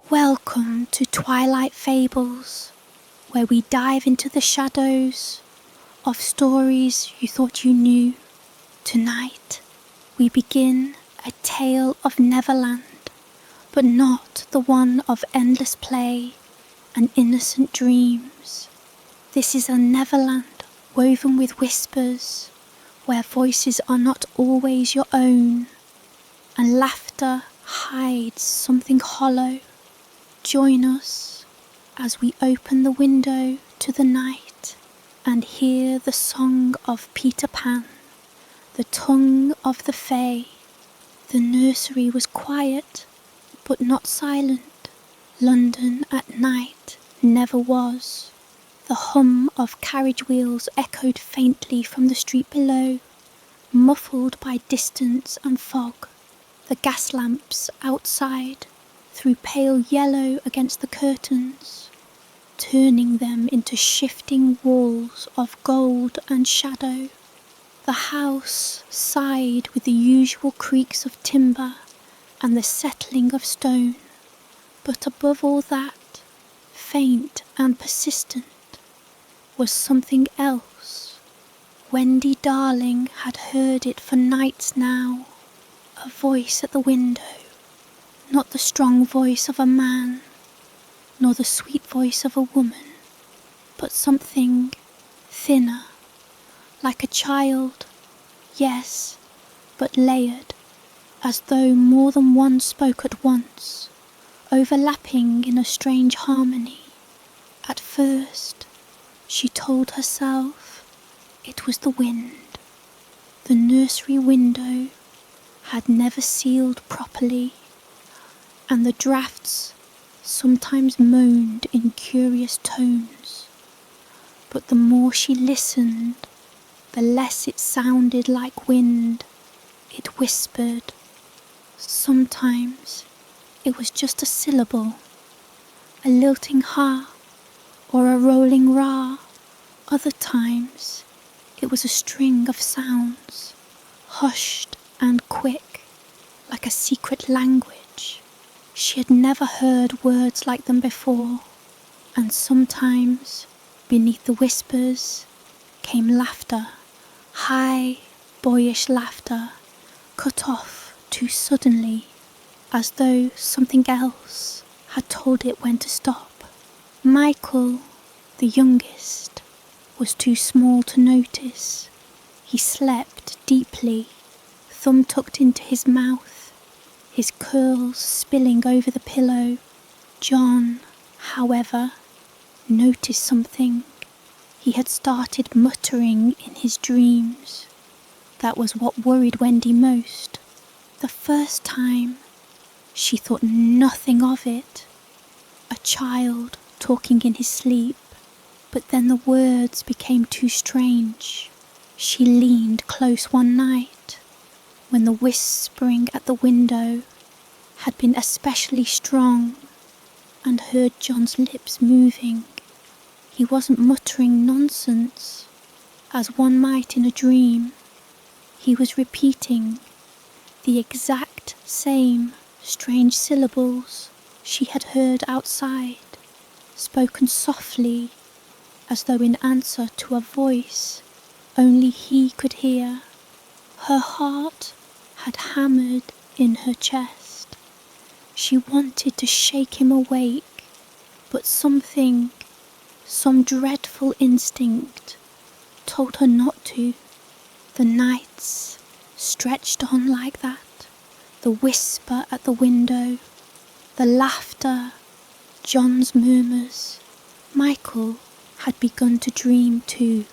Welcome to Twilight Fables, where we dive into the shadows of stories you thought you knew. Tonight, we begin a tale of Neverland, but not the one of endless play and innocent dreams. This is a Neverland woven with whispers, where voices are not always your own, and laughter hides something hollow. Join us as we open the window to the night and hear the song of Peter Pan, the tongue of the Fae. The nursery was quiet, but not silent. London at night never was. The hum of carriage wheels echoed faintly from the street below, muffled by distance and fog. The gas lamps outside threw pale yellow against the curtains, turning them into shifting walls of gold and shadow. The house sighed with the usual creaks of timber and the settling of stone, but above all that, faint and persistent, was something else. Wendy darling had heard it for nights now, a voice at the window. Not the strong voice of a man, nor the sweet voice of a woman, but something thinner, like a child, yes, but layered, as though more than one spoke at once, overlapping in a strange harmony. At first, she told herself it was the wind. The nursery window had never sealed properly, and the draughts sometimes moaned in curious tones. But the more she listened, the less it sounded like wind. It whispered. Sometimes it was just a syllable, a lilting ha or a rolling ra. Other times it was a string of sounds, hushed and quick, like a secret language. She had never heard words like them before, and sometimes, beneath the whispers, came laughter, high, boyish laughter, cut off too suddenly, as though something else had told it when to stop. Michael, the youngest, was too small to notice. He slept deeply, thumb tucked into his mouth, his curls spilling over the pillow. John, however, noticed something. He had started muttering in his dreams. That was what worried Wendy most. The first time, she thought nothing of it. A child talking in his sleep, but then the words became too strange. She leaned close one night, when the whispering at the window had been especially strong, and heard John's lips moving. He wasn't muttering nonsense, as one might in a dream. He was repeating the exact same strange syllables she had heard outside, spoken softly, as though in answer to a voice only he could hear. Her heart had hammered in her chest. She wanted to shake him awake, but something, some dreadful instinct, told her not to. The nights stretched on like that, the whisper at the window, the laughter, John's murmurs. Michael had begun to dream too.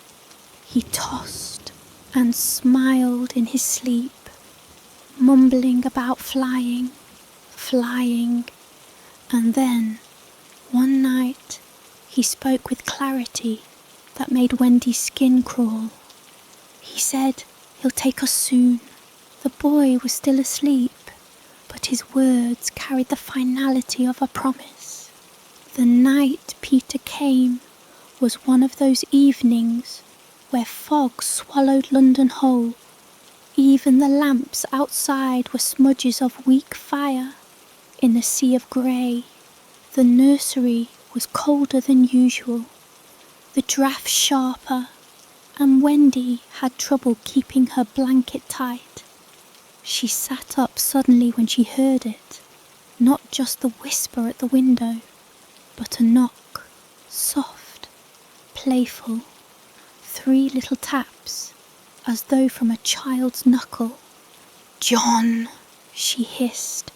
He tossed and smiled in his sleep, mumbling about flying, and then, one night, he spoke with clarity that made Wendy's skin crawl. He said he'll take us soon. The boy was still asleep, but his words carried the finality of a promise. The night Peter came was one of those evenings where fog swallowed London whole. Even the lamps outside were smudges of weak fire in a sea of grey. The nursery was colder than usual, the draught sharper, and Wendy had trouble keeping her blanket tight. She sat up suddenly when she heard it, not just the whisper at the window, but a knock, soft, playful, 3 little taps, as though from a child's knuckle. "John," she hissed,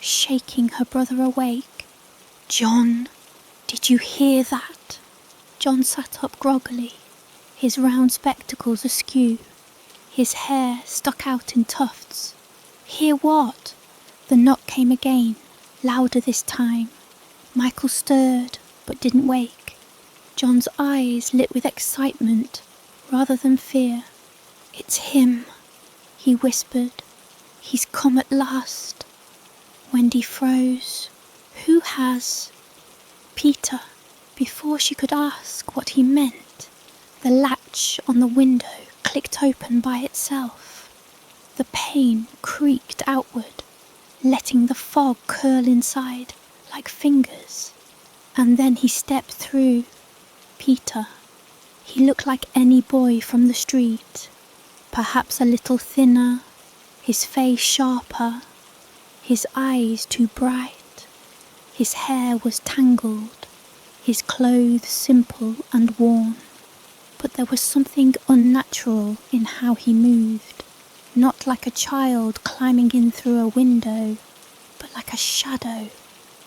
shaking her brother awake. "John, did you hear that?" John sat up groggily, his round spectacles askew, his hair stuck out in tufts. "Hear what?" The knock came again, louder this time. Michael stirred, but didn't wake. John's eyes lit with excitement rather than fear. "It's him," he whispered. "He's come at last." Wendy froze. "Who has?" "Peter." Before she could ask what he meant, the latch on the window clicked open by itself. The pane creaked outward, letting the fog curl inside like fingers. And then he stepped through. Peter. He looked like any boy from the street, perhaps a little thinner, his face sharper, his eyes too bright. His hair was tangled, his clothes simple and worn. But there was something unnatural in how he moved, not like a child climbing in through a window, but like a shadow,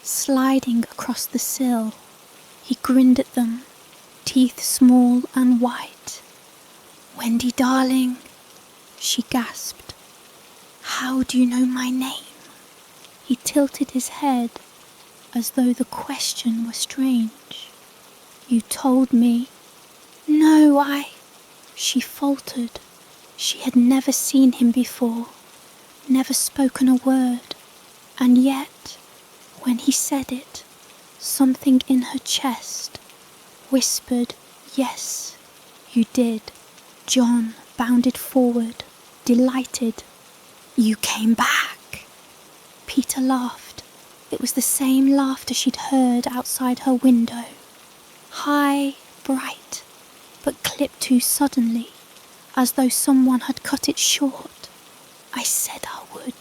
sliding across the sill. He grinned at them, teeth small and white. "Wendy, darling," she gasped. "How do you know my name?" He tilted his head as though the question were strange. "You told me." "No, She faltered. She had never seen him before, never spoken a word, and yet, when he said it, something in her chest whispered, "Yes, you did." John bounded forward, delighted. "You came back." Peter laughed. It was the same laughter she'd heard outside her window. High, bright, but clipped too suddenly, as though someone had cut it short. "I said I would,"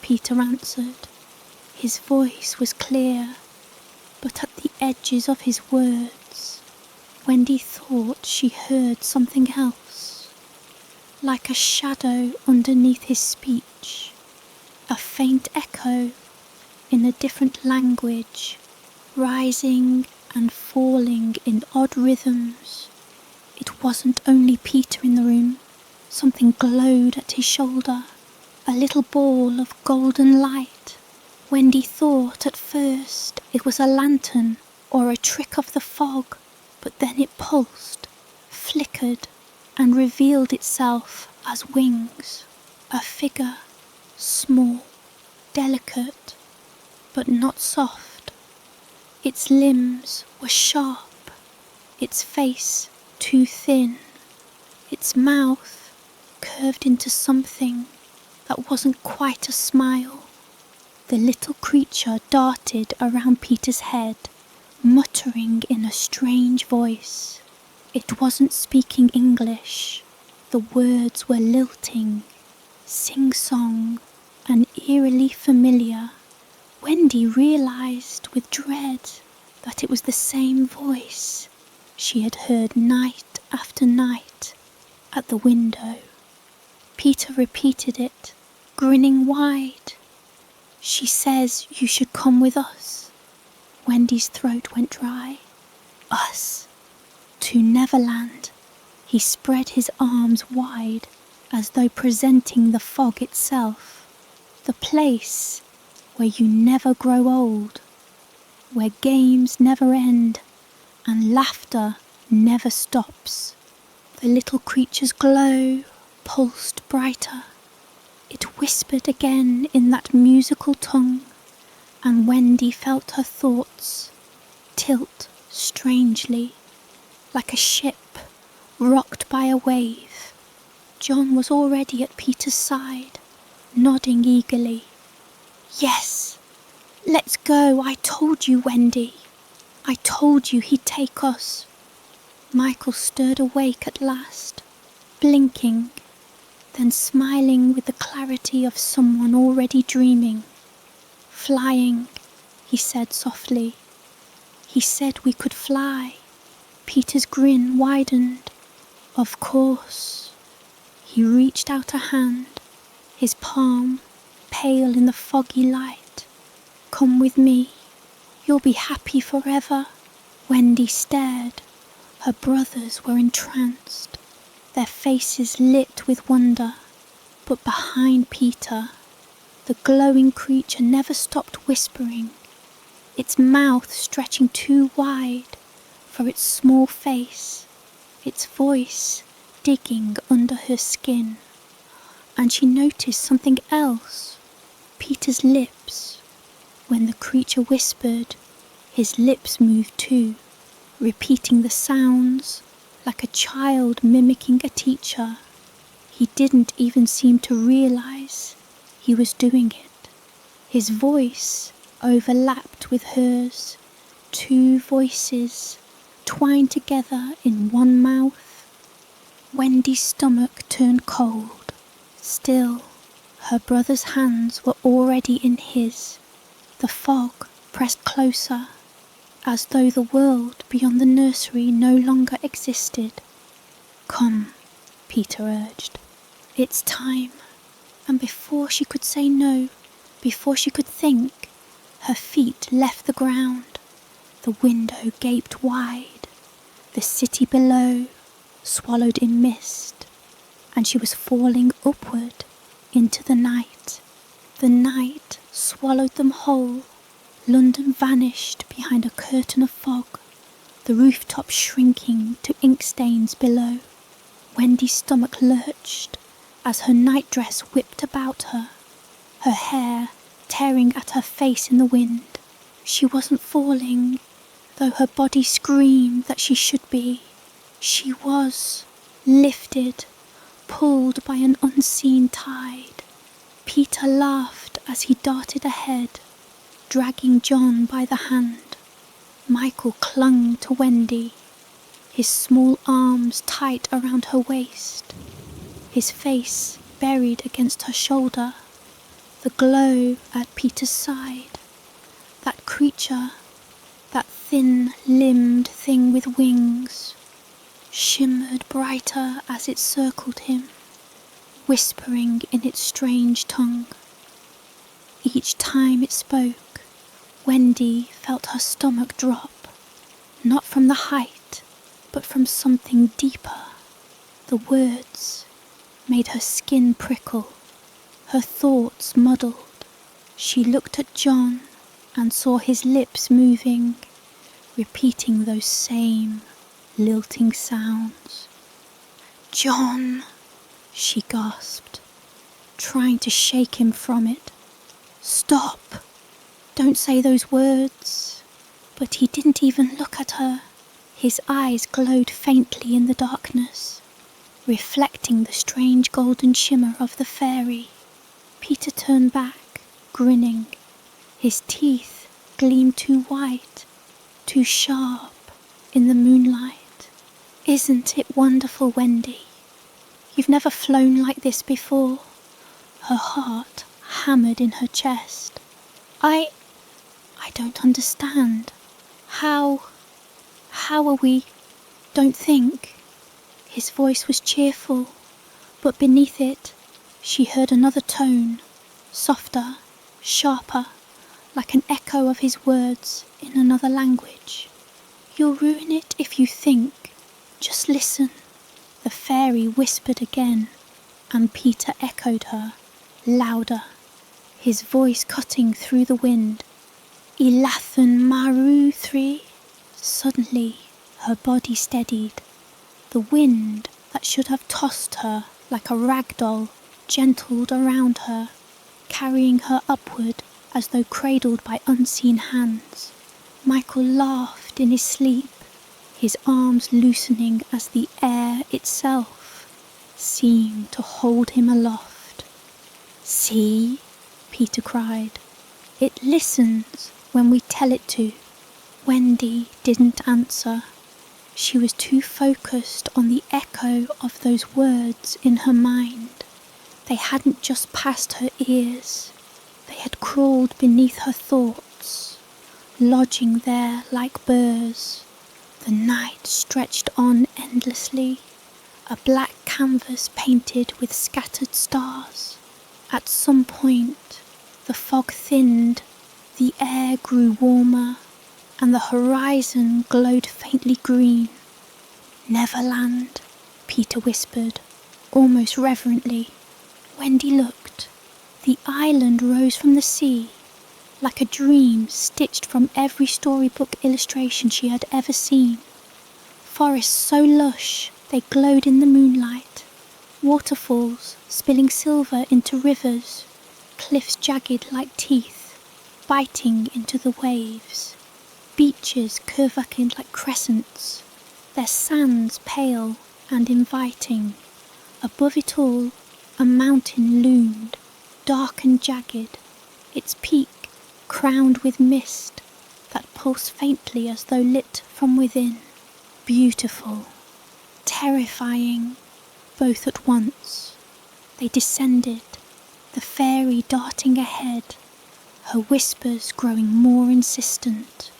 Peter answered. His voice was clear, but at the edges of his words, Wendy thought she heard something else, like a shadow underneath his speech, a faint echo in a different language, rising and falling in odd rhythms. It wasn't only Peter in the room. Something glowed at his shoulder, a little ball of golden light. Wendy thought at first it was a lantern or a trick of the fog, but then it pulsed, flickered, and revealed itself as wings. A figure, small, delicate, but not soft. Its limbs were sharp, its face too thin, its mouth curved into something that wasn't quite a smile. The little creature darted around Peter's head, muttering in a strange voice. It wasn't speaking English. The words were lilting, sing-song, and eerily familiar. Wendy realised with dread that it was the same voice she had heard night after night at the window. Peter repeated it, grinning wide. "She says you should come with us." Wendy's throat went dry. "Us? To Neverland." He spread his arms wide as though presenting the fog itself. The place where you never grow old, where games never end and laughter never stops. The little creature's glow pulsed brighter. It whispered again in that musical tongue, and Wendy felt her thoughts tilt strangely, like a ship rocked by a wave. John was already at Peter's side, nodding eagerly. "Yes, Let's go, I told you, Wendy. I told you he'd take us. Michael stirred awake at last, blinking, then smiling with the clarity of someone already dreaming. Flying, he said softly. He said we could fly. Peter's grin widened. Of course. He reached out a hand, his palm pale in the foggy light. Come with me. You'll be happy forever. Wendy stared. Her brothers were entranced, their faces lit with wonder. But behind Peter, the glowing creature never stopped whispering, its mouth stretching too wide for its small face, its voice digging under her skin. And she noticed something else, Peter's lips. When the creature whispered, his lips moved too, repeating the sounds like a child mimicking a teacher. He didn't even seem to realize he was doing it. His voice overlapped with hers, two voices twined together in one mouth. Wendy's stomach turned cold. Still, her brother's hands were already in his. The fog pressed closer, as though the world beyond the nursery no longer existed. Come, Peter urged. It's time. And before she could say no, before she could think, her feet left the ground. The window gaped wide, the city below swallowed in mist, and she was falling upward into the night. The night swallowed them whole. London vanished behind a curtain of fog, the rooftop shrinking to ink stains below. Wendy's stomach lurched as her nightdress whipped about her, her hair tearing at her face in the wind. She wasn't falling, though her body screamed that she should be. She was lifted, pulled by an unseen tide. Peter laughed as he darted ahead, dragging John by the hand. Michael clung to Wendy, his small arms tight around her waist, his face buried against her shoulder. The glow at Peter's side, that creature, that thin-limbed thing with wings, shimmered brighter as it circled him, whispering in its strange tongue. Each time it spoke, Wendy felt her stomach drop, not from the height, but from something deeper. The words made her skin prickle, her thoughts muddled. She looked at John and saw his lips moving, repeating those same lilting sounds. "John," she gasped, trying to shake him from it. "Stop! Don't say those words." But he didn't even look at her. His eyes glowed faintly in the darkness, reflecting the strange golden shimmer of the fairy. Peter turned back, grinning. His teeth gleamed too white, too sharp in the moonlight. "Isn't it wonderful, Wendy? You've never flown like this before." Her heart hammered in her chest. I don't understand. How are we? Don't think." His voice was cheerful, but beneath it, she heard another tone, softer, sharper, like an echo of his words in another language. "You'll ruin it if you think. Just listen." The fairy whispered again, and Peter echoed her, louder, his voice cutting through the wind. "Ilathan Maru 3. Suddenly, her body steadied. The wind that should have tossed her like a rag doll gentled around her, carrying her upward as though cradled by unseen hands. Michael laughed in his sleep, his arms loosening as the air itself seemed to hold him aloft. "See?" Peter cried. It listens when we tell it to. Wendy didn't answer. She was too focused on the echo of those words in her mind. They hadn't just passed her ears. They had crawled beneath her thoughts, lodging there like burrs. The night stretched on endlessly, a black canvas painted with scattered stars. At some point, the fog thinned, the air grew warmer, and the horizon glowed faintly green. "Neverland," Peter whispered, almost reverently. Wendy looked. The island rose from the sea, like a dream stitched from every storybook illustration she had ever seen. Forests so lush they glowed in the moonlight, waterfalls spilling silver into rivers, cliffs jagged like teeth, biting into the waves, beaches curving like crescents, their sands pale and inviting. Above it all, a mountain loomed, dark and jagged, its peak crowned with mist that pulsed faintly as though lit from within. Beautiful, terrifying, both at once. They descended, the fairy darting ahead, her whispers growing more insistent.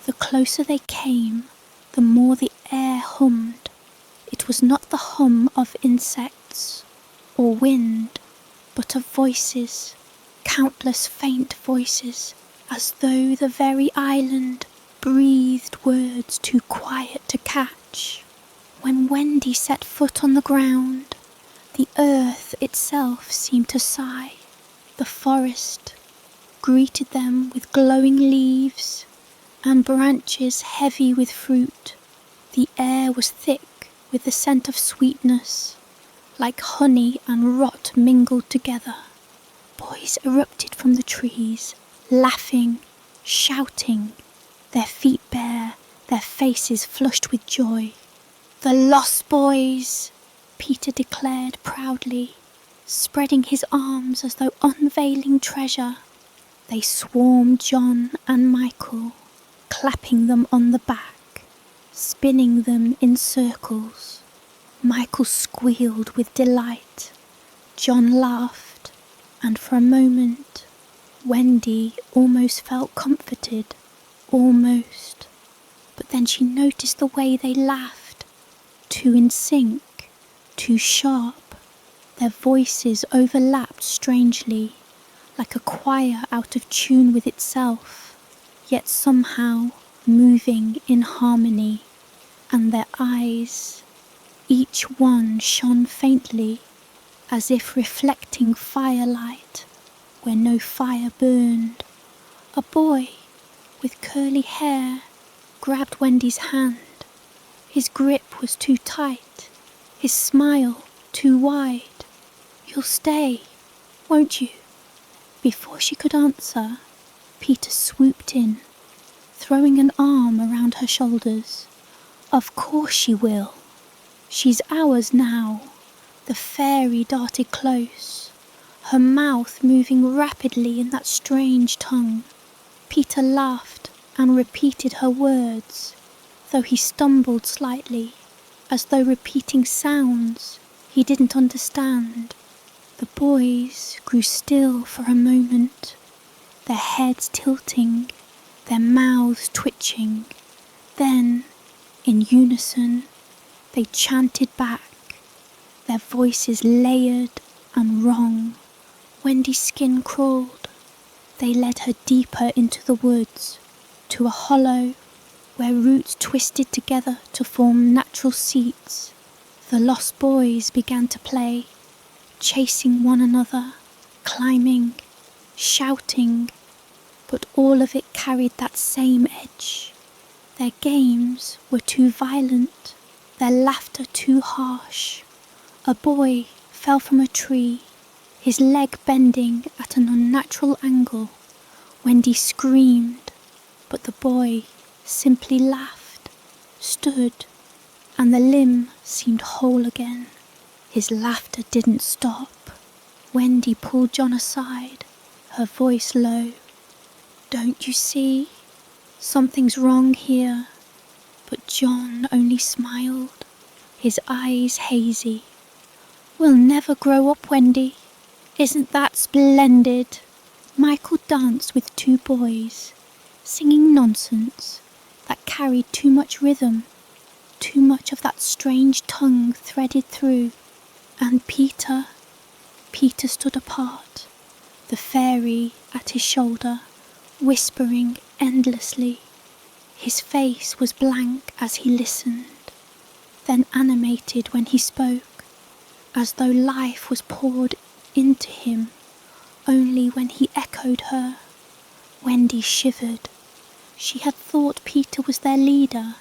The closer they came, the more the air hummed. It was not the hum of insects or wind, but of voices, countless faint voices, as though the very island breathed words too quiet to catch. When Wendy set foot on the ground, the earth itself seemed to sigh. The forest greeted them with glowing leaves and branches heavy with fruit. The air was thick with the scent of sweetness, like honey and rot mingled together. Boys erupted from the trees, laughing, shouting, their feet bare, their faces flushed with joy. "The Lost Boys," Peter declared proudly, spreading his arms as though unveiling treasure. They swarmed John and Michael, clapping them on the back, spinning them in circles. Michael squealed with delight. John laughed, and for a moment, Wendy almost felt comforted. Almost. But then she noticed the way they laughed, too in sync, too sharp. Their voices overlapped strangely, like a choir out of tune with itself, yet somehow moving in harmony. And their eyes, each one shone faintly, as if reflecting firelight where no fire burned. A boy with curly hair grabbed Wendy's hand. His grip was too tight, his smile too wide. "You'll stay, won't you?" Before she could answer, Peter swooped in, throwing an arm around her shoulders. "Of course she will. She's ours now." The fairy darted close, her mouth moving rapidly in that strange tongue. Peter laughed and repeated her words, though he stumbled slightly, as though repeating sounds he didn't understand. The boys grew still for a moment, their heads tilting, their mouths twitching. Then, in unison, they chanted back, their voices layered and wrong. Wendy's skin crawled. They led her deeper into the woods, to a hollow where roots twisted together to form natural seats. The Lost Boys began to play, chasing one another, climbing, shouting, but all of it carried that same edge. Their games were too violent, their laughter too harsh. A boy fell from a tree, his leg bending at an unnatural angle. Wendy screamed, but the boy simply laughed, stood, and the limb seemed whole again. His laughter didn't stop. Wendy pulled John aside, her voice low. Don't you see? Something's wrong here. But John only smiled, his eyes hazy. We'll never grow up, Wendy. Isn't that splendid? Michael danced with 2 boys, singing nonsense that carried too much rhythm, too much of that strange tongue threaded through. And Peter stood apart, the fairy at his shoulder, whispering endlessly. His face was blank as he listened, then animated when he spoke, as though life was poured into him only when he echoed her. Wendy shivered. She had thought Peter was their leader,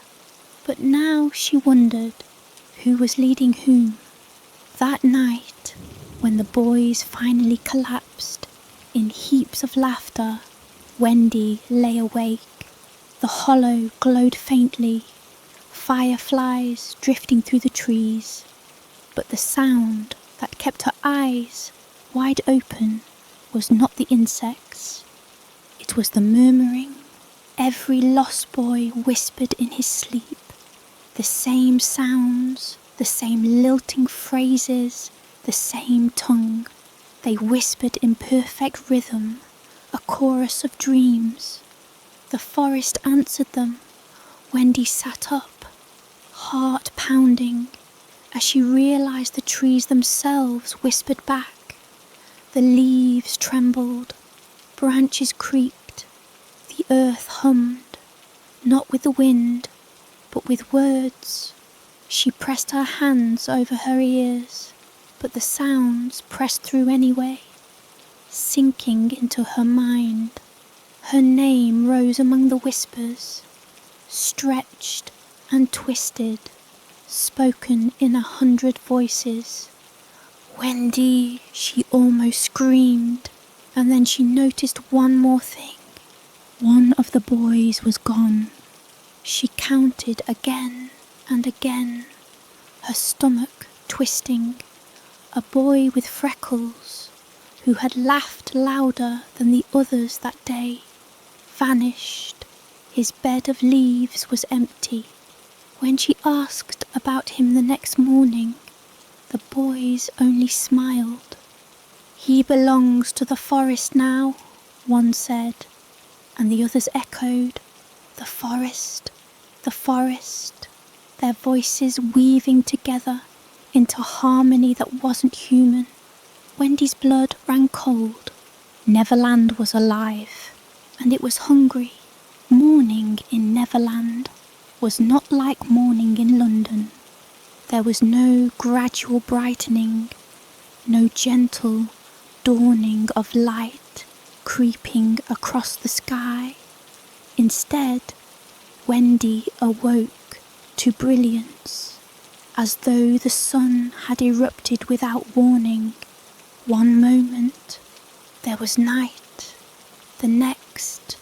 but now she wondered who was leading whom. That night, when the boys finally collapsed in heaps of laughter, Wendy lay awake. The hollow glowed faintly, fireflies drifting through the trees, but the sound that kept her eyes wide open was not the insects. It was the murmuring every lost boy whispered in his sleep. The same sounds, the same lilting phrases, the same tongue. They whispered in perfect rhythm, a chorus of dreams. The forest answered them. Wendy sat up, heart pounding, as she realised the trees themselves whispered back. The leaves trembled, branches creaked, the earth hummed, not with the wind, but with words. She pressed her hands over her ears, but the sounds pressed through anyway, sinking into her mind. Her name rose among the whispers, stretched and twisted, spoken in 100 voices. Wendy, she almost screamed, and then she noticed one more thing. One of the boys was gone. She counted again and again, her stomach twisting. A boy with freckles, who had laughed louder than the others that day, vanished. His bed of leaves was empty. When she asked about him the next morning, the boys only smiled. He belongs to the forest now, one said, and the others echoed, the forest, the forest, their voices weaving together into harmony that wasn't human. Wendy's blood ran cold. Neverland was alive, and it was hungry. Morning in Neverland was not like morning in London. There was no gradual brightening, no gentle dawning of light creeping across the sky. Instead, Wendy awoke to brilliance, as though the sun had erupted without warning. One moment, there was night. The next,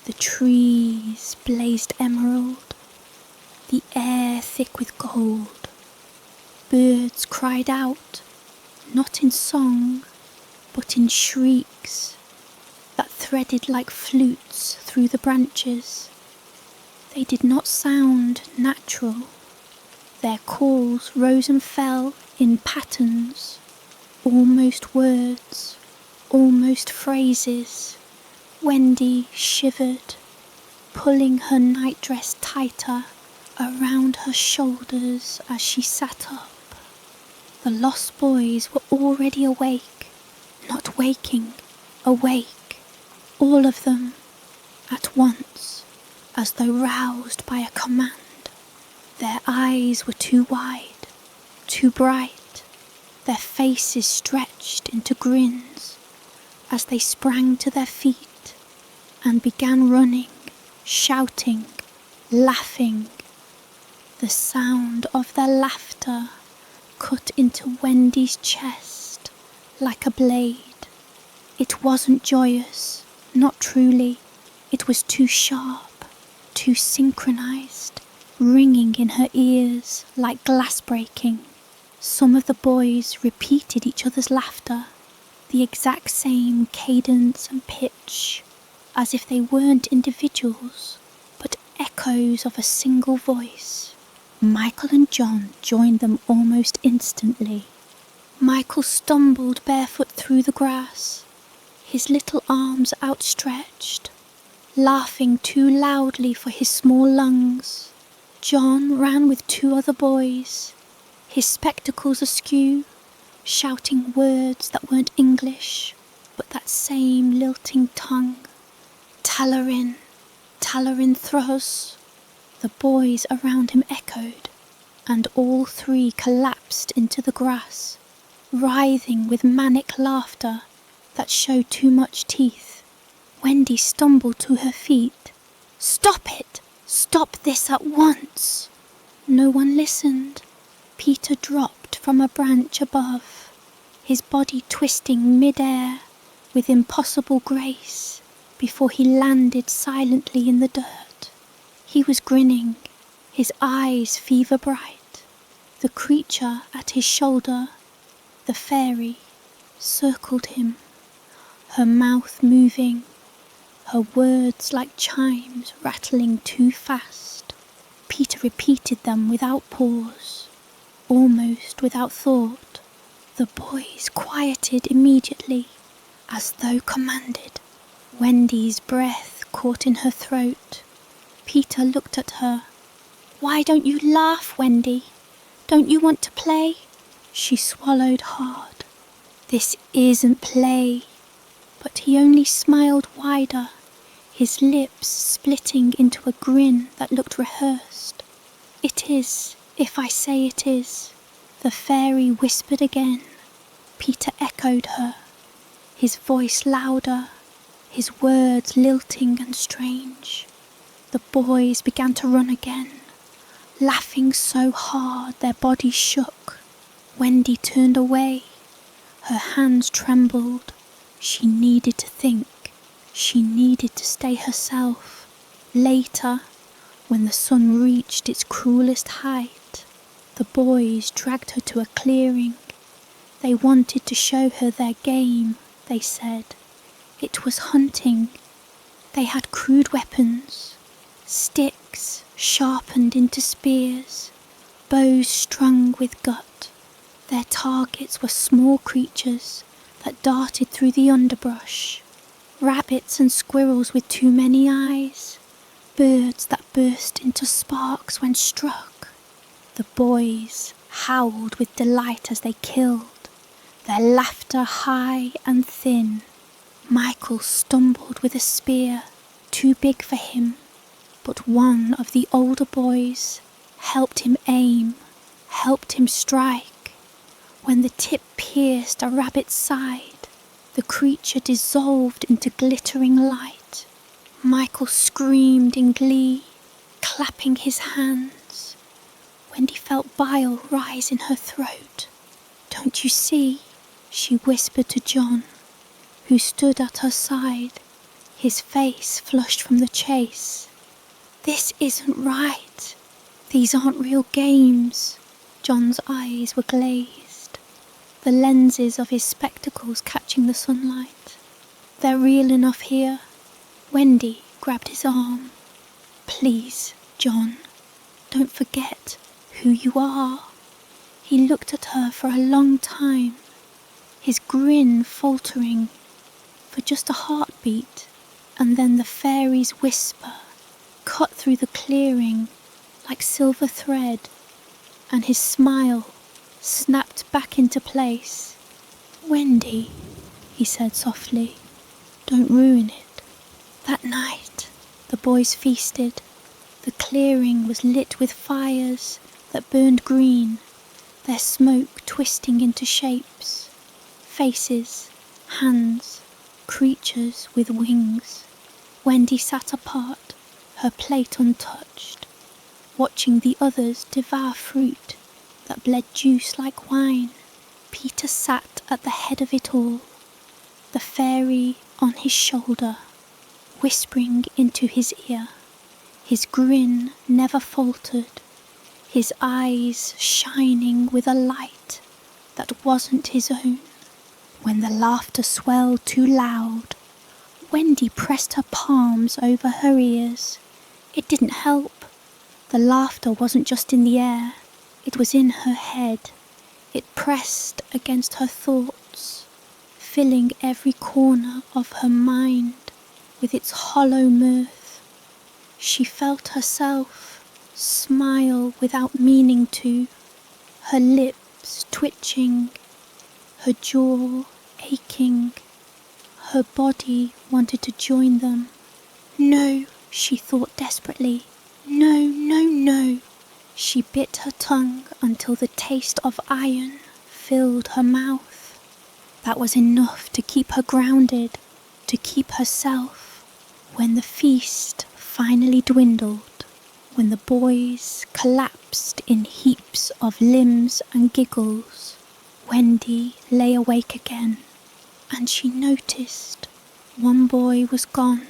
the trees blazed emerald, the air thick with gold. Birds cried out, not in song, but in shrieks that threaded like flutes through the branches. They did not sound natural. Their calls rose and fell in patterns, almost words, almost phrases. Wendy shivered, pulling her nightdress tighter around her shoulders as she sat up. The lost boys were already awake, not waking, awake, all of them, at once, as though roused by a command. Their eyes were too wide, too bright, their faces stretched into grins as they sprang to their feet and began running, shouting, laughing. The sound of their laughter cut into Wendy's chest like a blade. It wasn't joyous, not truly. It was too sharp, too synchronized, ringing in her ears like glass breaking. Some of the boys repeated each other's laughter, the exact same cadence and pitch. as if they weren't individuals, but echoes of a single voice. Michael and John joined them almost instantly. Michael stumbled barefoot through the grass, his little arms outstretched, laughing too loudly for his small lungs. John ran with two other boys, his spectacles askew, shouting words that weren't English, but that same lilting tongue. Talarin, Talarin Thros. The boys around him echoed, and all three collapsed into the grass, writhing with manic laughter that showed too much teeth. Wendy stumbled to her feet. "Stop it! Stop this at once!" No one listened. Peter dropped from a branch above, his body twisting mid-air with impossible grace before he landed silently in the dirt. He was grinning, his eyes fever bright. The creature at his shoulder, the fairy, circled him, her mouth moving, her words like chimes rattling too fast. Peter repeated them without pause, almost without thought. The boys quieted immediately, as though commanded. Wendy's breath caught in her throat. Peter looked at her. "Why don't you laugh, Wendy? Don't you want to play?" She swallowed hard. "This isn't play." But he only smiled wider, his lips splitting into a grin that looked rehearsed. "It is, if I say it is," the fairy whispered again. Peter echoed her, his voice louder, his words lilting and strange. The boys began to run again, laughing so hard their bodies shook. Wendy turned away. Her hands trembled. She needed to think. She needed to stay herself. Later, when the sun reached its cruelest height, the boys dragged her to a clearing. They wanted to show her their game, they said. It was hunting. They had crude weapons, sticks sharpened into spears, bows strung with gut. Their targets were small creatures that darted through the underbrush, rabbits and squirrels with too many eyes, birds that burst into sparks when struck. The boys howled with delight as they killed, their laughter high and thin. Michael stumbled with a spear, too big for him, but one of the older boys helped him aim, helped him strike. When the tip pierced a rabbit's side, the creature dissolved into glittering light. Michael screamed in glee, clapping his hands. Wendy felt bile rise in her throat. "Don't you see?" she whispered to John, who stood at her side, his face flushed from the chase. "This isn't right. These aren't real games." John's eyes were glazed, the lenses of his spectacles catching the sunlight. "They're real enough here." Wendy grabbed his arm. "Please, John, don't forget who you are." He looked at her for a long time, his grin faltering for just a heartbeat, and then the fairy's whisper cut through the clearing like silver thread, and his smile snapped back into place. "Wendy," he said softly, "don't ruin it." That night, the boys feasted. The clearing was lit with fires that burned green, their smoke twisting into shapes, faces, hands, creatures with wings. Wendy sat apart, her plate untouched, watching the others devour fruit that bled juice like wine. Peter sat at the head of it all, the fairy on his shoulder, whispering into his ear. His grin never faltered, his eyes shining with a light that wasn't his own. When the laughter swelled too loud, Wendy pressed her palms over her ears. It didn't help. The laughter wasn't just in the air, it was in her head. It pressed against her thoughts, filling every corner of her mind with its hollow mirth. She felt herself smile without meaning to, her lips twitching, her jaw aching. Her body wanted to join them. No, she thought desperately. No, no, no. She bit her tongue until the taste of iron filled her mouth. That was enough to keep her grounded, to keep herself. When the feast finally dwindled, when the boys collapsed in heaps of limbs and giggles, Wendy lay awake again, and she noticed one boy was gone.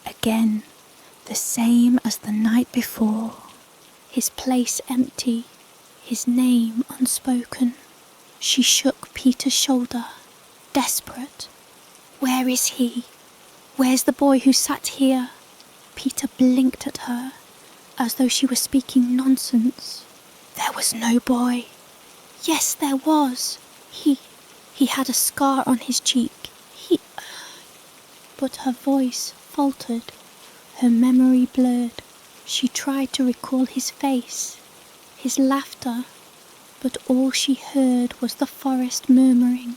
Again, the same as the night before. His place empty, his name unspoken. She shook Peter's shoulder, desperate. Where is he? Where's the boy who sat here? Peter blinked at her, as though she were speaking nonsense. There was no boy. Yes, there was. He had a scar on his cheek. But her voice faltered, her memory blurred. She tried to recall his face, his laughter, but all she heard was the forest murmuring,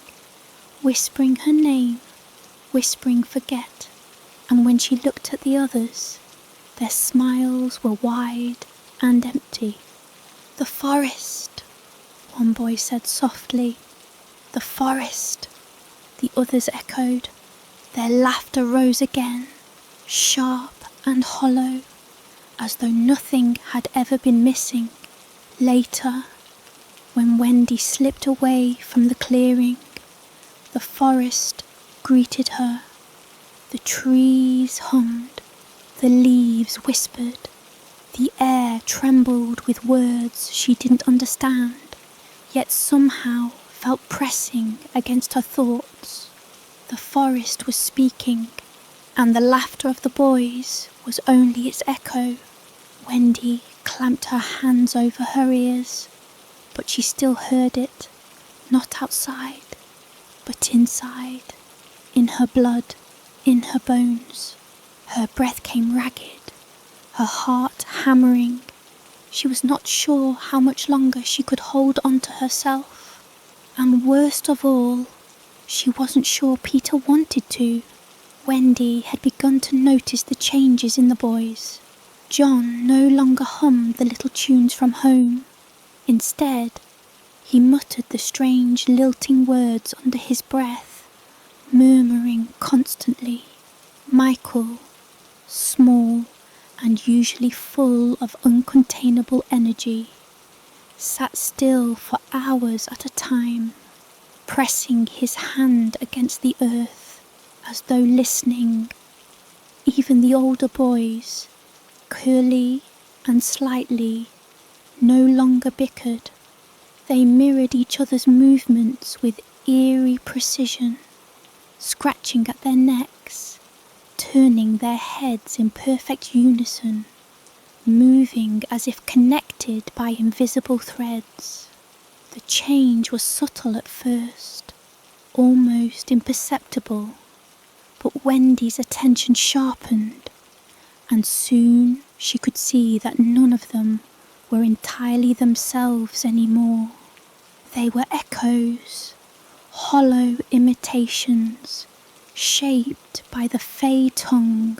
whispering her name, whispering forget. And when she looked at the others, their smiles were wide and empty. The forest, one boy said softly. The forest, the others echoed. Their laughter rose again, sharp and hollow, as though nothing had ever been missing. Later, when Wendy slipped away from the clearing, the forest greeted her. The trees hummed, the leaves whispered, the air trembled with words she didn't understand, yet somehow felt pressing against her thoughts. The forest was speaking, and the laughter of the boys was only its echo. Wendy clamped her hands over her ears, but she still heard it, not outside, but inside, in her blood, in her bones. Her breath came ragged, her heart hammering. She was not sure how much longer she could hold on to herself. And worst of all, she wasn't sure Peter wanted to. Wendy had begun to notice the changes in the boys. John no longer hummed the little tunes from home. Instead, he muttered the strange lilting words under his breath, murmuring constantly. Michael, small and usually full of uncontainable energy, sat still for hours at a time, pressing his hand against the earth as though listening. Even the older boys, curly and slightly, no longer bickered. They mirrored each other's movements with eerie precision, scratching at their necks, turning their heads in perfect unison, moving as if connected by invisible threads. The change was subtle at first, almost imperceptible, but Wendy's attention sharpened, and soon she could see that none of them were entirely themselves anymore. They were echoes, hollow imitations, shaped by the fey tongue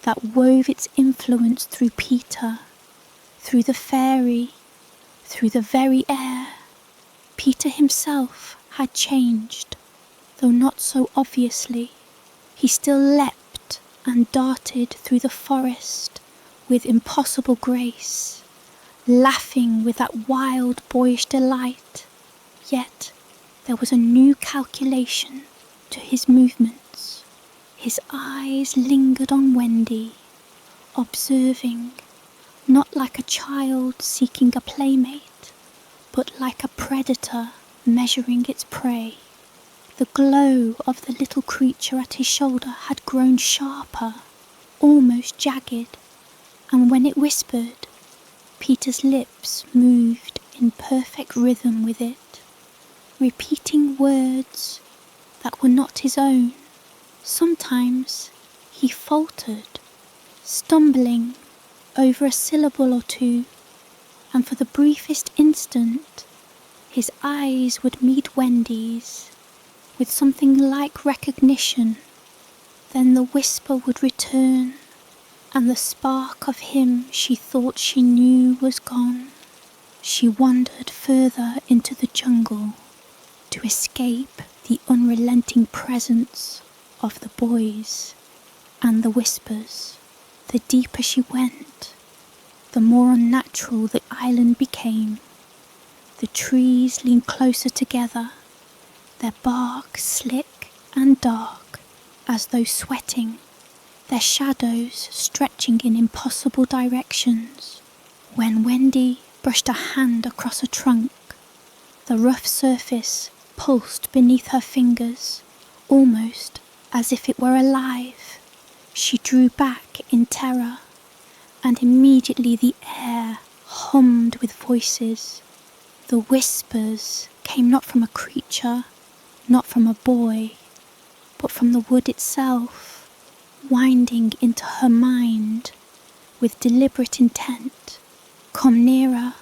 that wove its influence through Peter, through the fairy, through the very air. Peter himself had changed, though not so obviously. He still leapt and darted through the forest with impossible grace, laughing with that wild boyish delight. Yet there was a new calculation to his movements. His eyes lingered on Wendy, observing, not like a child seeking a playmate, but like a predator measuring its prey. The glow of the little creature at his shoulder had grown sharper, almost jagged, and when it whispered, Peter's lips moved in perfect rhythm with it, repeating words that were not his own. Sometimes he faltered, stumbling over a syllable or two, and for the briefest instant his eyes would meet Wendy's with something like recognition. Then the whisper would return, and the spark of him she thought she knew was gone. She wandered further into the jungle to escape the unrelenting presence of the boys and the whispers. The deeper she went, the more unnatural the island became. The trees leaned closer together, their bark slick and dark as though sweating, their shadows stretching in impossible directions. When Wendy brushed a hand across a trunk, the rough surface pulsed beneath her fingers, almost as if it were alive. She drew back in terror, and immediately the air hummed with voices. The whispers came not from a creature, not from a boy, but from the wood itself, winding into her mind with deliberate intent. Come nearer,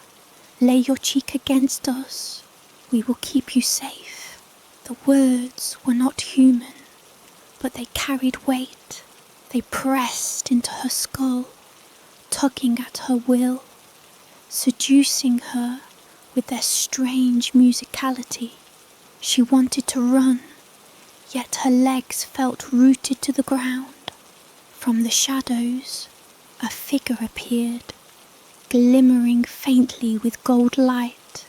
lay your cheek against us, we will keep you safe. The words were not human, but they carried weight. They pressed into her skull, tugging at her will, seducing her with their strange musicality. She wanted to run, yet her legs felt rooted to the ground. From the shadows, a figure appeared, glimmering faintly with gold light.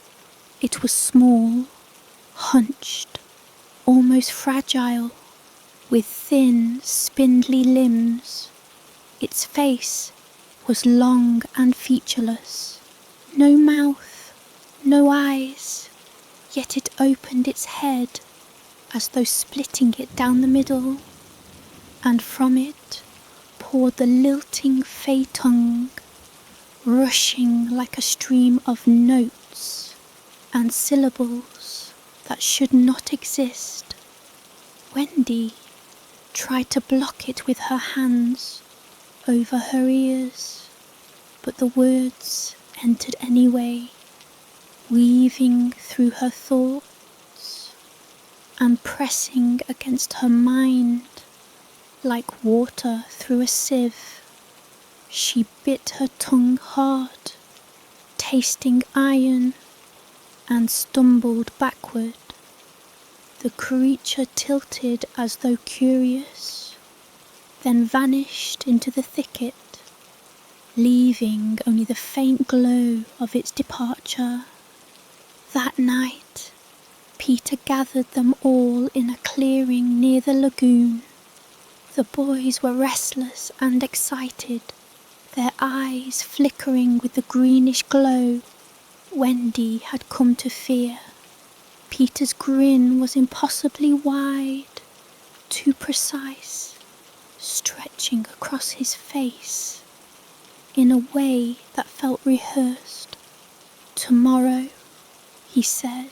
It was small, hunched, almost fragile, with thin, spindly limbs. Its face was long and featureless, no mouth, no eyes, yet it opened its head as though splitting it down the middle, and from it poured the lilting fey tongue, rushing like a stream of notes and syllables that should not exist. Wendy tried to block it with her hands over her ears, but the words entered anyway, weaving through her thoughts and pressing against her mind like water through a sieve. She bit her tongue hard, tasting iron, and stumbled backward. The creature tilted as though curious, then vanished into the thicket, leaving only the faint glow of its departure. That night, Peter gathered them all in a clearing near the lagoon. The boys were restless and excited, their eyes flickering with the greenish glow Wendy had come to fear. Peter's grin was impossibly wide, too precise, stretching across his face in a way that felt rehearsed. "Tomorrow," he said,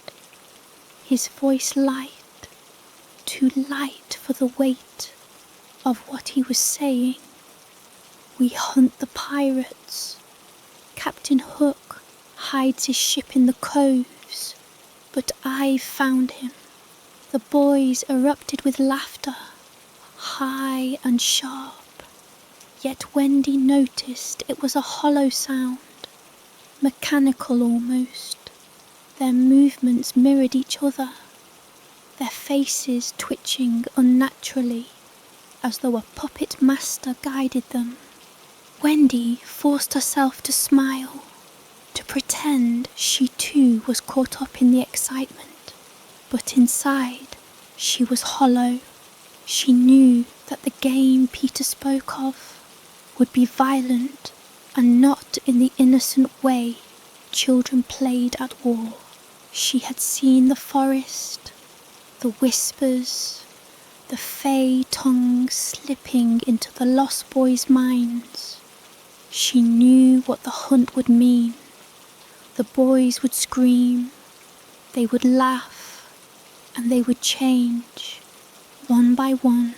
his voice light, too light for the weight of what he was saying, "we hunt the pirates. Captain Hook hides his ship in the coves, but I've found him." The boys erupted with laughter, high and sharp, yet Wendy noticed it was a hollow sound, mechanical almost. Their movements mirrored each other, their faces twitching unnaturally, as though a puppet master guided them. Wendy forced herself to smile, to pretend she too was caught up in the excitement, but inside she was hollow. She knew that the game Peter spoke of would be violent and not in the innocent way children played at war. She had seen the forest, The whispers, the fey tongue slipping into the lost boys' minds. She knew what the hunt would mean. The boys would scream, they would laugh, and they would change, one by one,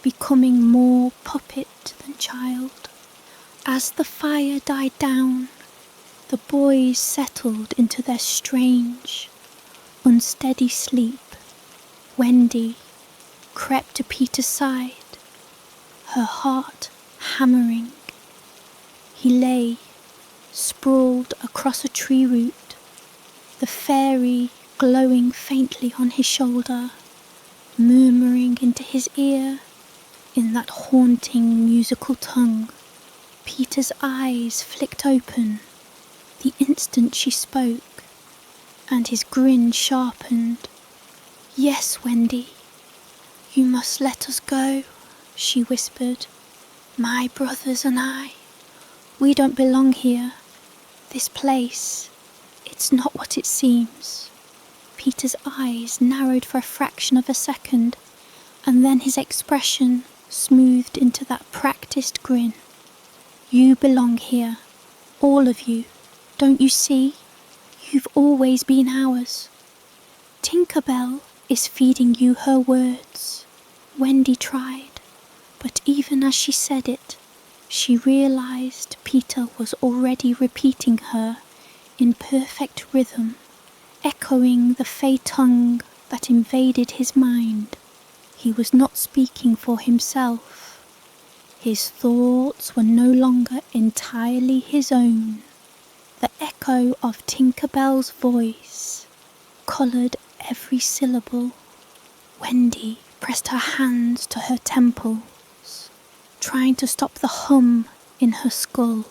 becoming more puppet than child. As the fire died down, the boys settled into their strange, unsteady sleep. Wendy crept to Peter's side, her heart hammering. He lay, sprawled across a tree root, the fairy glowing faintly on his shoulder, murmuring into his ear in that haunting musical tongue. Peter's eyes flicked open the instant she spoke, and his grin sharpened. "Yes, Wendy, you must let us go," she whispered. "My brothers and I, we don't belong here. This place, it's not what it seems." Peter's eyes narrowed for a fraction of a second, and then his expression smoothed into that practiced grin. "You belong here, all of you. Don't you see? You've always been ours. Tinker Bell is feeding you her words." Wendy tried, but even as she said it, she realized Peter was already repeating her in perfect rhythm, echoing the fey tongue that invaded his mind. He was not speaking for himself. His thoughts were no longer entirely his own. The echo of Tinker Bell's voice coloured every syllable. Wendy pressed her hands to her temples, trying to stop the hum in her skull.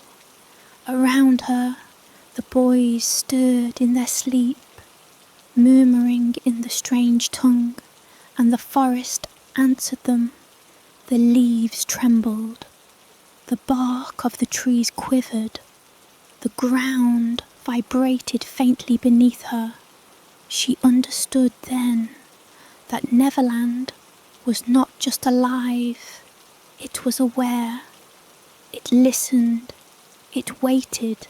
Around her, the boys stirred in their sleep, murmuring in the strange tongue, and the forest answered them. The leaves trembled, the bark of the trees quivered, the ground vibrated faintly beneath her. She understood then that Neverland was not just alive, it was aware. It listened, it waited,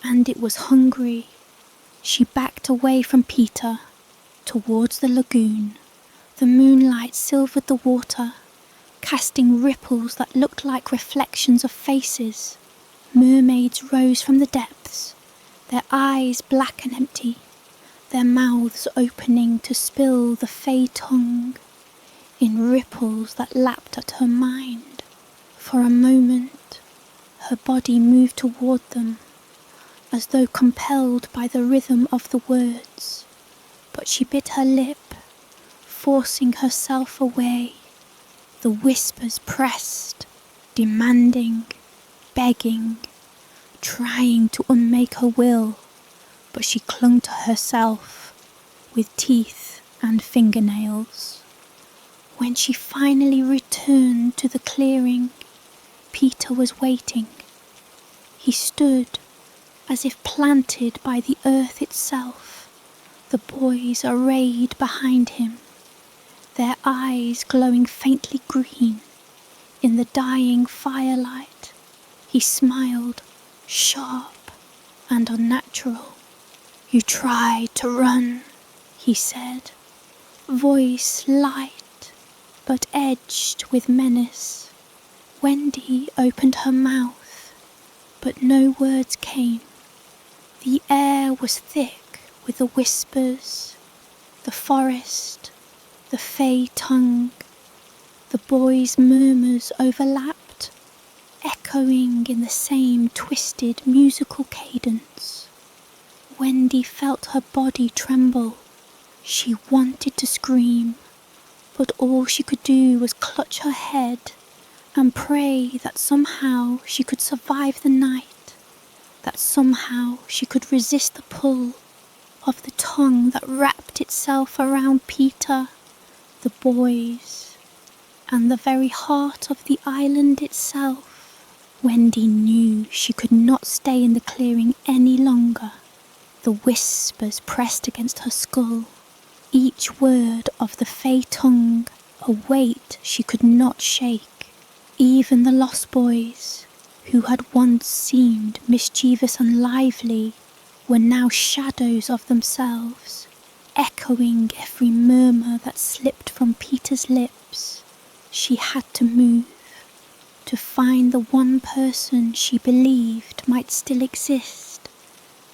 and it was hungry. She backed away from Peter, towards the lagoon. The moonlight silvered the water, casting ripples that looked like reflections of faces. Mermaids rose from the depths, their eyes black and empty, their mouths opening to spill the fey tongue in ripples that lapped at her mind. For a moment, her body moved toward them, as though compelled by the rhythm of the words, but she bit her lip, forcing herself away. The whispers pressed, demanding, begging, trying to unmake her will, but she clung to herself with teeth and fingernails. When she finally returned to the clearing, Peter was waiting. He stood as if planted by the earth itself, the boys arrayed behind him, their eyes glowing faintly green in the dying firelight. He smiled, sharp and unnatural. "You tried to run," he said, voice light but edged with menace. Wendy opened her mouth, but no words came. The air was thick with the whispers, the forest, the fey tongue. The boys' murmurs overlapped, echoing in the same twisted musical cadence. Wendy felt her body tremble. She wanted to scream, but all she could do was clutch her head and pray that somehow she could survive the night, that somehow she could resist the pull of the tongue that wrapped itself around Peter, the boys, and the very heart of the island itself. Wendy knew she could not stay in the clearing any longer. The whispers pressed against her skull, each word of the fey tongue a weight she could not shake. Even the lost boys, who had once seemed mischievous and lively, were now shadows of themselves, echoing every murmur that slipped from Peter's lips. She had to move, to find the one person she believed might still exist,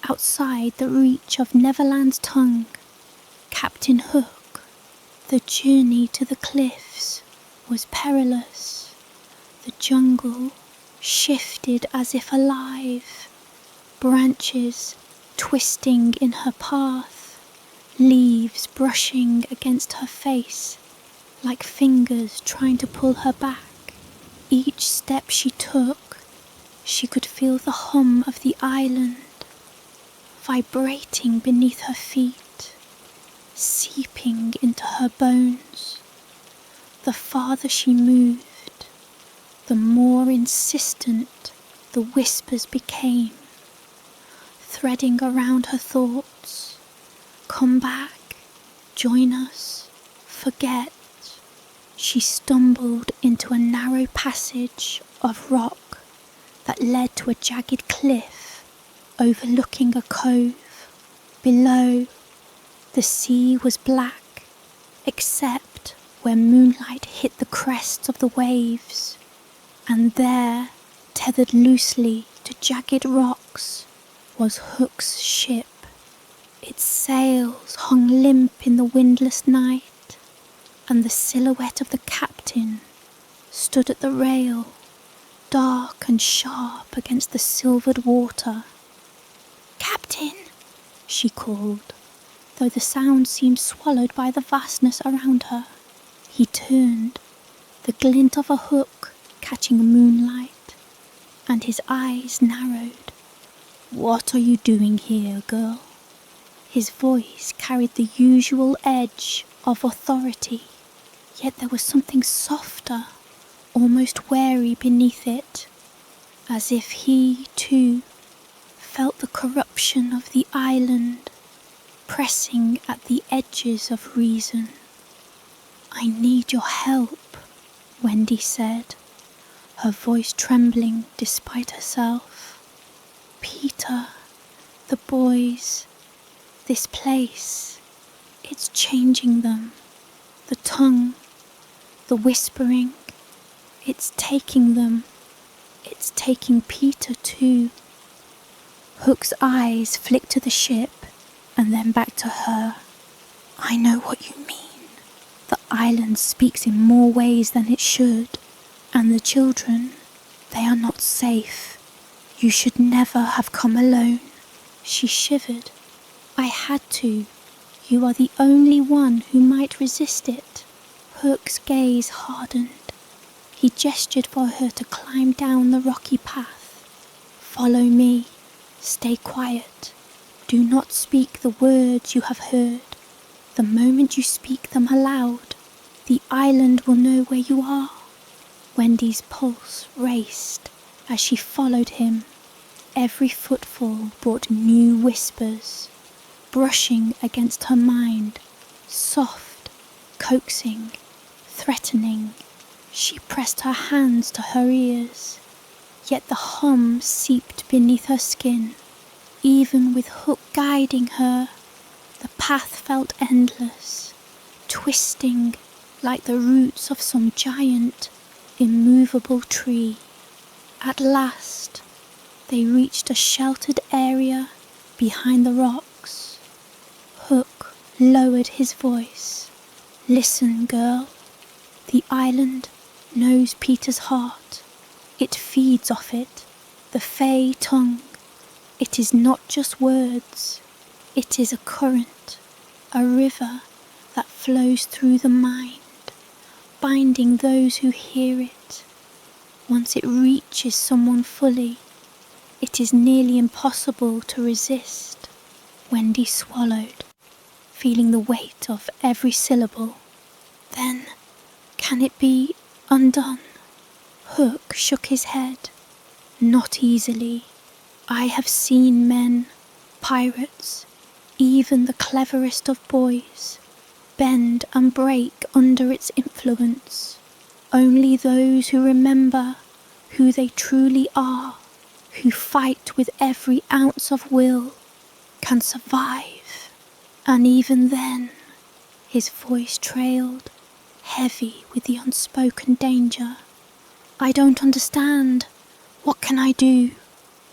outside the reach of Neverland's tongue. Captain Hook. The journey to the cliffs was perilous. The jungle shifted as if alive, branches twisting in her path, leaves brushing against her face like fingers trying to pull her back. Each step she took, she could feel the hum of the island vibrating beneath her feet, seeping into her bones. The farther she moved, the more insistent the whispers became, threading around her thoughts. Come back, join us, forget. She stumbled into a narrow passage of rock that led to a jagged cliff overlooking a cove. Below, the sea was black, except where moonlight hit the crests of the waves, and there, tethered loosely to jagged rocks, was Hook's ship. Its sails hung limp in the windless night, and the silhouette of the captain stood at the rail, dark and sharp against the silvered water. "Captain," she called, though the sound seemed swallowed by the vastness around her. He turned, the glint of a hook catching moonlight, and his eyes narrowed. "What are you doing here, girl?" His voice carried the usual edge of authority, yet there was something softer, almost wary beneath it, as if he, too, felt the corruption of the island pressing at the edges of reason. "I need your help," Wendy said, her voice trembling despite herself. "Peter, the boys, this place, it's changing them. The tongue, the whispering, it's taking them. It's taking Peter too." Hook's eyes flicked to the ship and then back to her. "I know what you mean. The island speaks in more ways than it should, and the children, they are not safe. You should never have come alone." She shivered. "I had to. You are the only one who might resist it." Hook's gaze hardened. He gestured for her to climb down the rocky path. "Follow me. Stay quiet. Do not speak the words you have heard. The moment you speak them aloud, the island will know where you are." Wendy's pulse raced as she followed him. Every footfall brought new whispers, brushing against her mind, soft, coaxing, threatening. She pressed her hands to her ears, yet the hum seeped beneath her skin. Even with Hook guiding her, the path felt endless, twisting like the roots of some giant, immovable tree. At last, they reached a sheltered area behind the rocks. Hook lowered his voice. "Listen, girl. The island knows Peter's heart. It feeds off it, the fey tongue. It is not just words. It is a current, a river that flows through the mind, binding those who hear it. Once it reaches someone fully, it is nearly impossible to resist." Wendy swallowed, feeling the weight of every syllable. "Then, can it be undone?" Hook shook his head. "Not easily. I have seen men, pirates, even the cleverest of boys, bend and break under its influence. Only those who remember who they truly are, who fight with every ounce of will, can survive. And even then, his voice trailed, heavy with the unspoken danger. I don't understand. What can I do?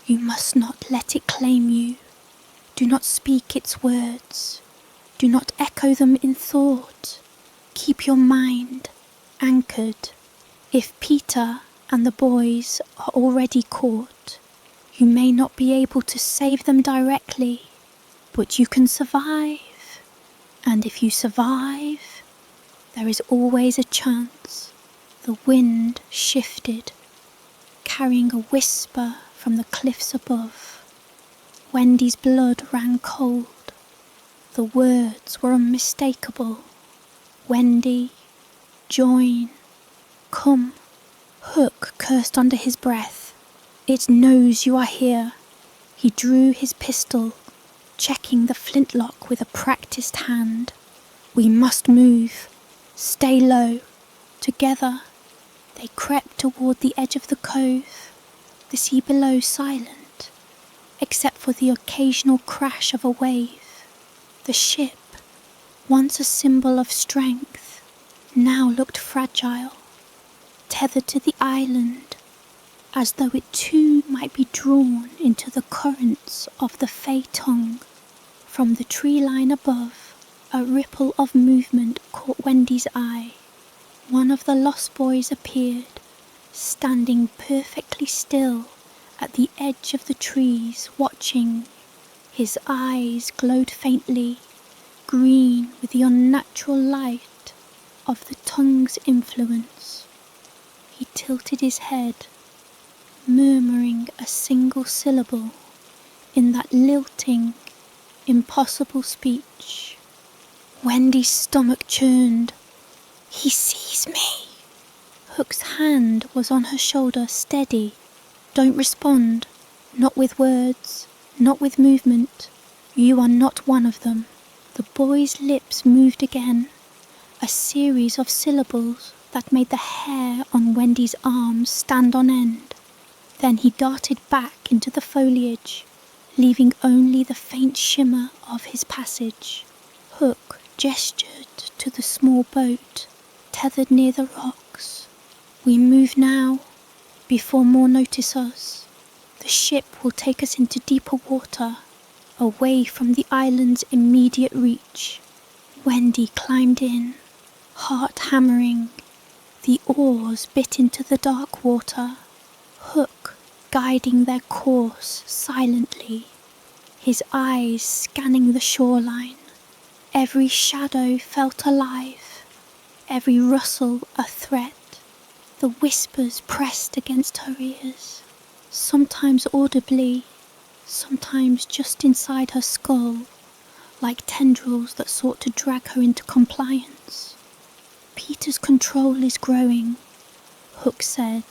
You must not let it claim you. Do not speak its words. Do not echo them in thought. Keep your mind anchored. If Peter and the boys are already caught, you may not be able to save them directly, but you can survive. And if you survive, there is always a chance. The wind shifted, carrying a whisper from the cliffs above. Wendy's blood ran cold. The words were unmistakable. Wendy, join, come. Hook cursed under his breath. It knows you are here. He drew his pistol, checking the flintlock with a practiced hand. We must move. Stay low. Together, they crept toward the edge of the cove, the sea below silent, except for the occasional crash of a wave. The ship, once a symbol of strength, now looked fragile, tethered to the island, as though it too might be drawn into the currents of the Fey tongue. From the tree line above, a ripple of movement caught Wendy's eye. One of the lost boys appeared, standing perfectly still at the edge of the trees, watching. His eyes glowed faintly, green with the unnatural light of the tongue's influence. He tilted his head, murmuring a single syllable in that lilting, impossible speech. Wendy's stomach churned. He sees me. Hook's hand was on her shoulder, steady. Don't respond. Not with words, not with movement. You are not one of them. The boy's lips moved again, a series of syllables that made the hair on Wendy's arms stand on end. Then he darted back into the foliage, leaving only the faint shimmer of his passage. Hook gestured to the small boat, tethered near the rocks. We move now, before more notice us. The ship will take us into deeper water, away from the island's immediate reach. Wendy climbed in, heart hammering. The oars bit into the dark water, Hook guiding their course silently, his eyes scanning the shoreline. Every shadow felt alive, every rustle a threat. The whispers pressed against her ears, sometimes audibly, sometimes just inside her skull, like tendrils that sought to drag her into compliance. Peter's control is growing, Hook said,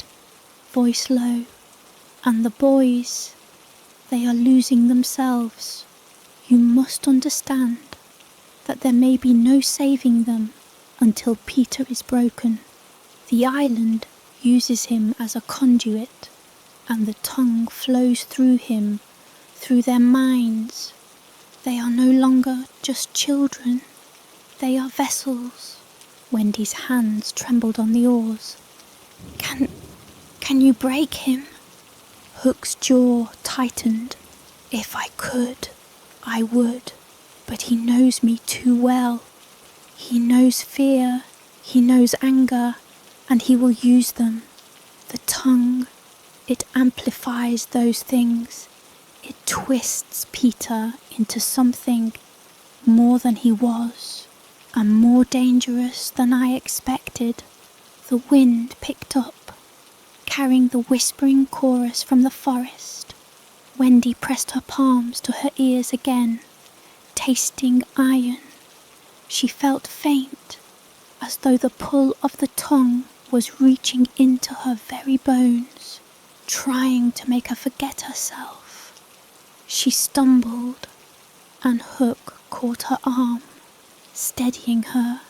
voice low, and the boys, they are losing themselves. You must understand that there may be no saving them until Peter is broken. The island uses him as a conduit, and the tongue flows through him, through their minds. They are no longer just children, they are vessels. Wendy's hands trembled on the oars. Can you break him? Hook's jaw tightened. If I could, I would, but he knows me too well. He knows fear, he knows anger, and he will use them. The tongue, it amplifies those things. It twists Peter into something more than he was, and more dangerous than I expected. The wind picked up, carrying the whispering chorus from the forest. Wendy pressed her palms to her ears again, tasting iron. She felt faint, as though the pull of the tongue was reaching into her very bones, trying to make her forget herself. She stumbled, and Hook caught her arm. steadying her.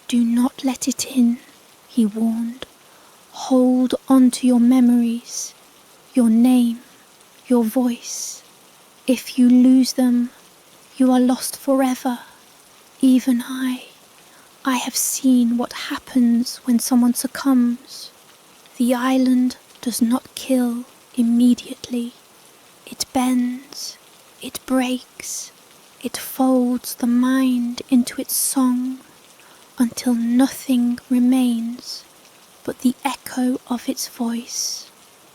"Do not let it in," he warned. "Hold on to your memories, your name, your voice. If you lose them, you are lost forever. Even I have seen what happens when someone succumbs. The island does not kill immediately. It bends, it breaks, it folds the mind into its song until nothing remains but the echo of its voice."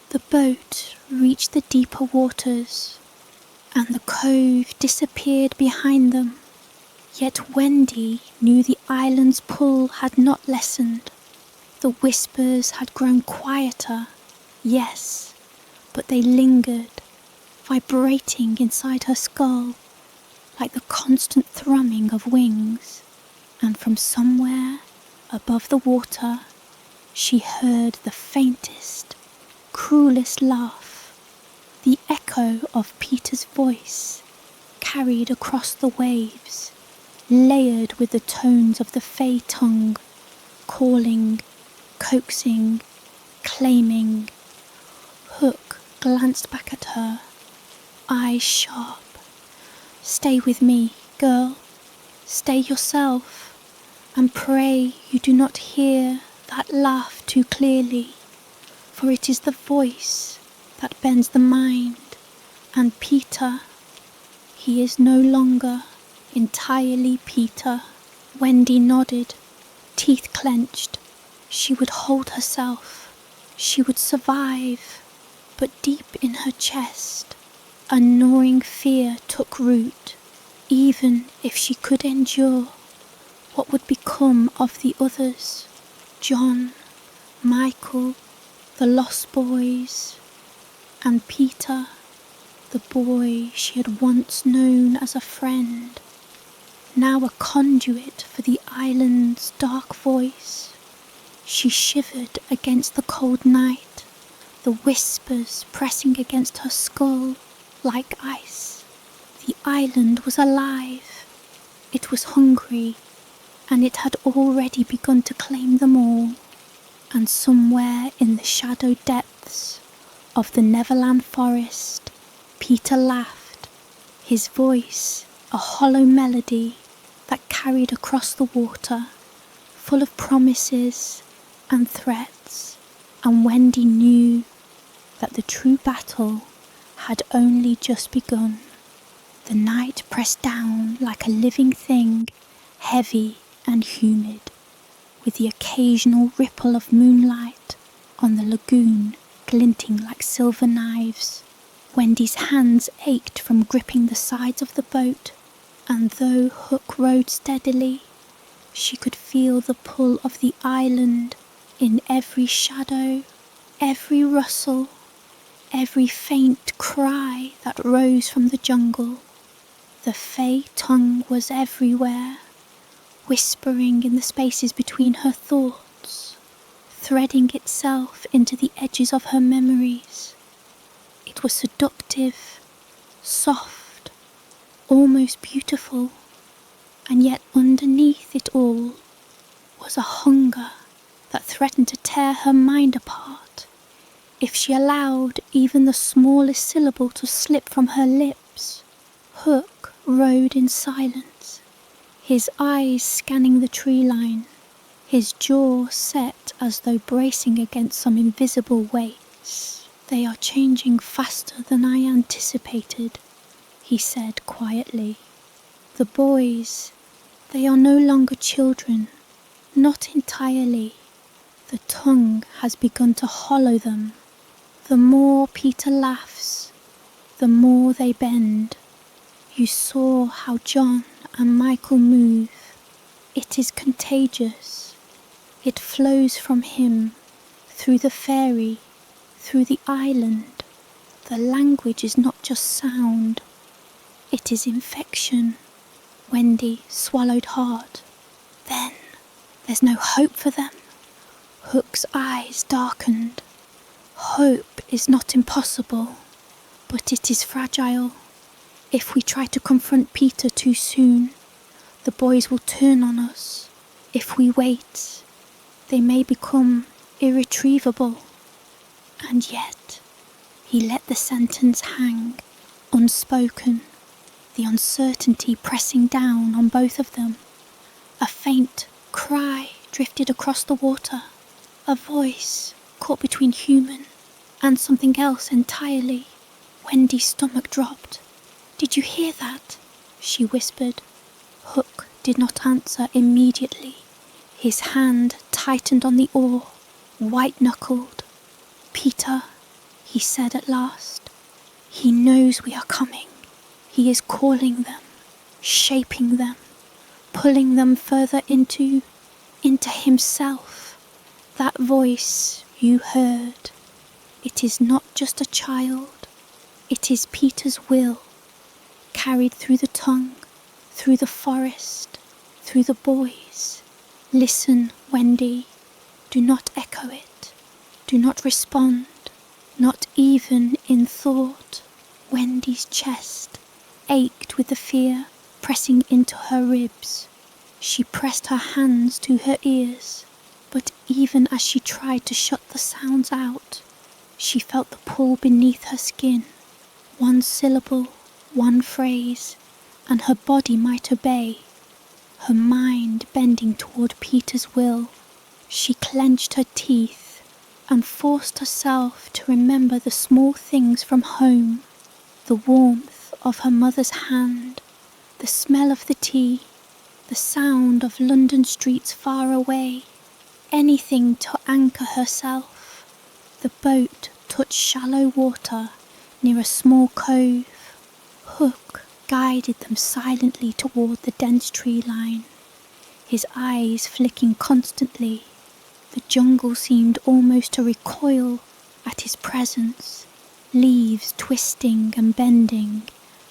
The boat reached the deeper waters, and the cove disappeared behind them. Yet Wendy knew the island's pull had not lessened. The whispers had grown quieter, yes, but they lingered, vibrating inside her skull like the constant thrumming of wings. And from somewhere above the water, she heard the faintest, cruelest laugh, the echo of Peter's voice carried across the waves, layered with the tones of the fey tongue, calling, coaxing, claiming. Hook glanced back at her, eyes sharp. "Stay with me, girl. Stay yourself, and pray you do not hear that laugh too clearly, for it is the voice that bends the mind, and Peter, he is no longer entirely Peter." Wendy nodded, teeth clenched. She would hold herself. She would survive. But deep in her chest, a gnawing fear took root. Even if she could endure, what would become of the others? John, Michael, the lost boys, and Peter, the boy she had once known as a friend, now a conduit for the island's dark voice. She shivered against the cold night, the whispers pressing against her skull like ice. The island was alive. It was hungry, and it had already begun to claim them all. And somewhere in the shadow depths of the Neverland forest, Peter laughed, his voice a hollow melody that carried across the water, full of promises and threats. And Wendy knew that the true battle had only just begun. The night pressed down like a living thing, heavy and humid, with the occasional ripple of moonlight on the lagoon glinting like silver knives. Wendy's hands ached from gripping the sides of the boat, and though Hook rowed steadily, she could feel the pull of the island in every shadow, every rustle, every faint cry that rose from the jungle. The fey tongue was everywhere, whispering in the spaces between her thoughts, threading itself into the edges of her memories. It was seductive, soft, almost beautiful, and yet underneath it all was a hunger that threatened to tear her mind apart if she allowed even the smallest syllable to slip from her lips. Hook rode in silence, his eyes scanning the tree line, his jaw set as though bracing against some invisible weights. "They are changing faster than I anticipated," he said quietly. "The boys, they are no longer children, not entirely. The tongue has begun to hollow them. The more Peter laughs, the more they bend. You saw how John and Michael move. It is contagious. It flows from him, through the fairy, through the island. The language is not just sound, it is infection." Wendy swallowed hard. "Then there's no hope for them?" Hook's eyes darkened. "Hope is not impossible, but it is fragile. If we try to confront Peter too soon, The boys will turn on us. If we wait, they may become irretrievable. And yet, he let the sentence hang, unspoken, the uncertainty pressing down on both of them. A faint cry drifted across the water, a voice caught between human and something else entirely. Wendy's stomach dropped. "Did you hear that?" she whispered. Hook did not answer immediately. His hand tightened on the oar, white-knuckled. "Peter," he said at last, "he knows we are coming. He is calling them, shaping them, pulling them further into himself. That voice you heard, it is not just a child, it is Peter's will, carried through the tongue, through the forest, through the boys. Listen, Wendy, do not echo it, do not respond, not even in thought." Wendy's chest ached with the fear pressing into her ribs. She pressed her hands to her ears, but even as she tried to shut the sounds out, she felt the pull beneath her skin. One syllable, one phrase, and her body might obey, her mind bending toward Peter's will. She clenched her teeth and forced herself to remember the small things from home, the warmth of her mother's hand, the smell of the tea, the sound of London streets far away, anything to anchor herself. The boat touched shallow water near a small cove. Hook guided them silently toward the dense tree line, his eyes flicking constantly. The jungle seemed almost to recoil at his presence, leaves twisting and bending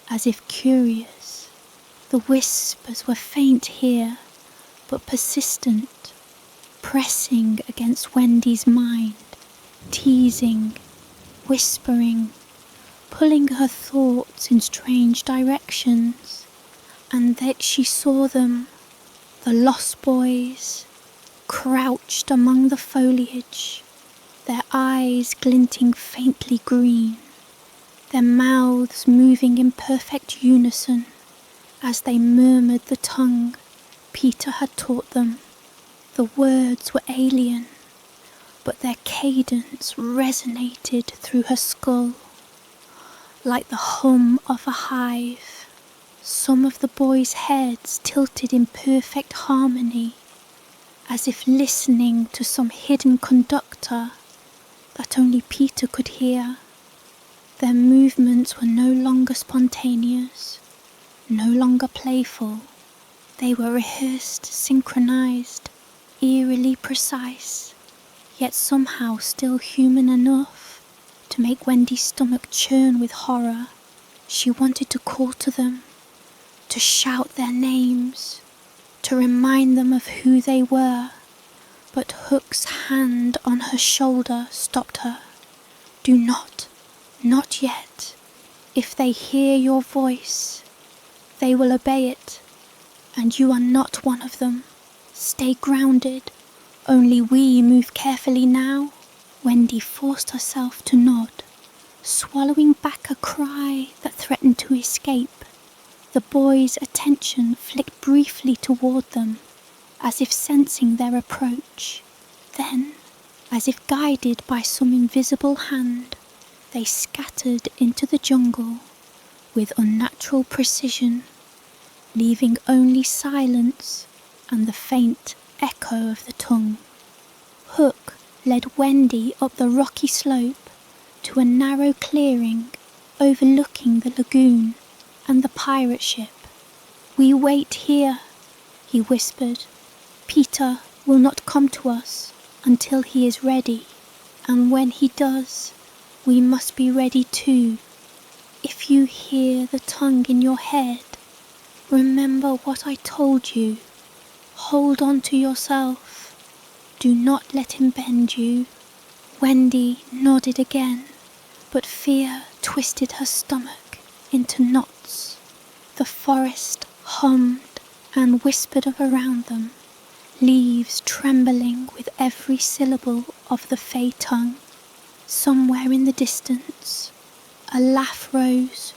as if curious. The whispers were faint here, but persistent, pressing against Wendy's mind, teasing, whispering, pulling her thoughts in strange directions. And that she saw them, the lost boys, crouched among the foliage, their eyes glinting faintly green, their mouths moving in perfect unison as they murmured the tongue Peter had taught them. The words were alien, but their cadence resonated through her skull, like the hum of a hive. Some of the boys' heads tilted in perfect harmony, as if listening to some hidden conductor that only Peter could hear. Their movements were no longer spontaneous, no longer playful. They were rehearsed, synchronized, eerily precise, yet somehow still human enough to make Wendy's stomach churn with horror. She wanted to call to them, to shout their names, to remind them of who they were, but Hook's hand on her shoulder stopped her. "Do not yet. If they hear your voice, they will obey it, and you are not one of them. Stay grounded, only we move carefully now." Wendy forced herself to nod, swallowing back a cry that threatened to escape. The boys' attention flicked briefly toward them, as if sensing their approach. Then, as if guided by some invisible hand, they scattered into the jungle with unnatural precision, leaving only silence and the faint echo of the tongue. Hook led Wendy up the rocky slope to a narrow clearing overlooking the lagoon and the pirate ship. "We wait here," he whispered. "Peter will not come to us until he is ready, and when he does, we must be ready too. If you hear the tongue in your head, remember what I told you. Hold on to yourself. Do not let him bend you." Wendy nodded again, but fear twisted her stomach into knots. The forest hummed and whispered of around them, leaves trembling with every syllable of the fey tongue. Somewhere in the distance, a laugh rose,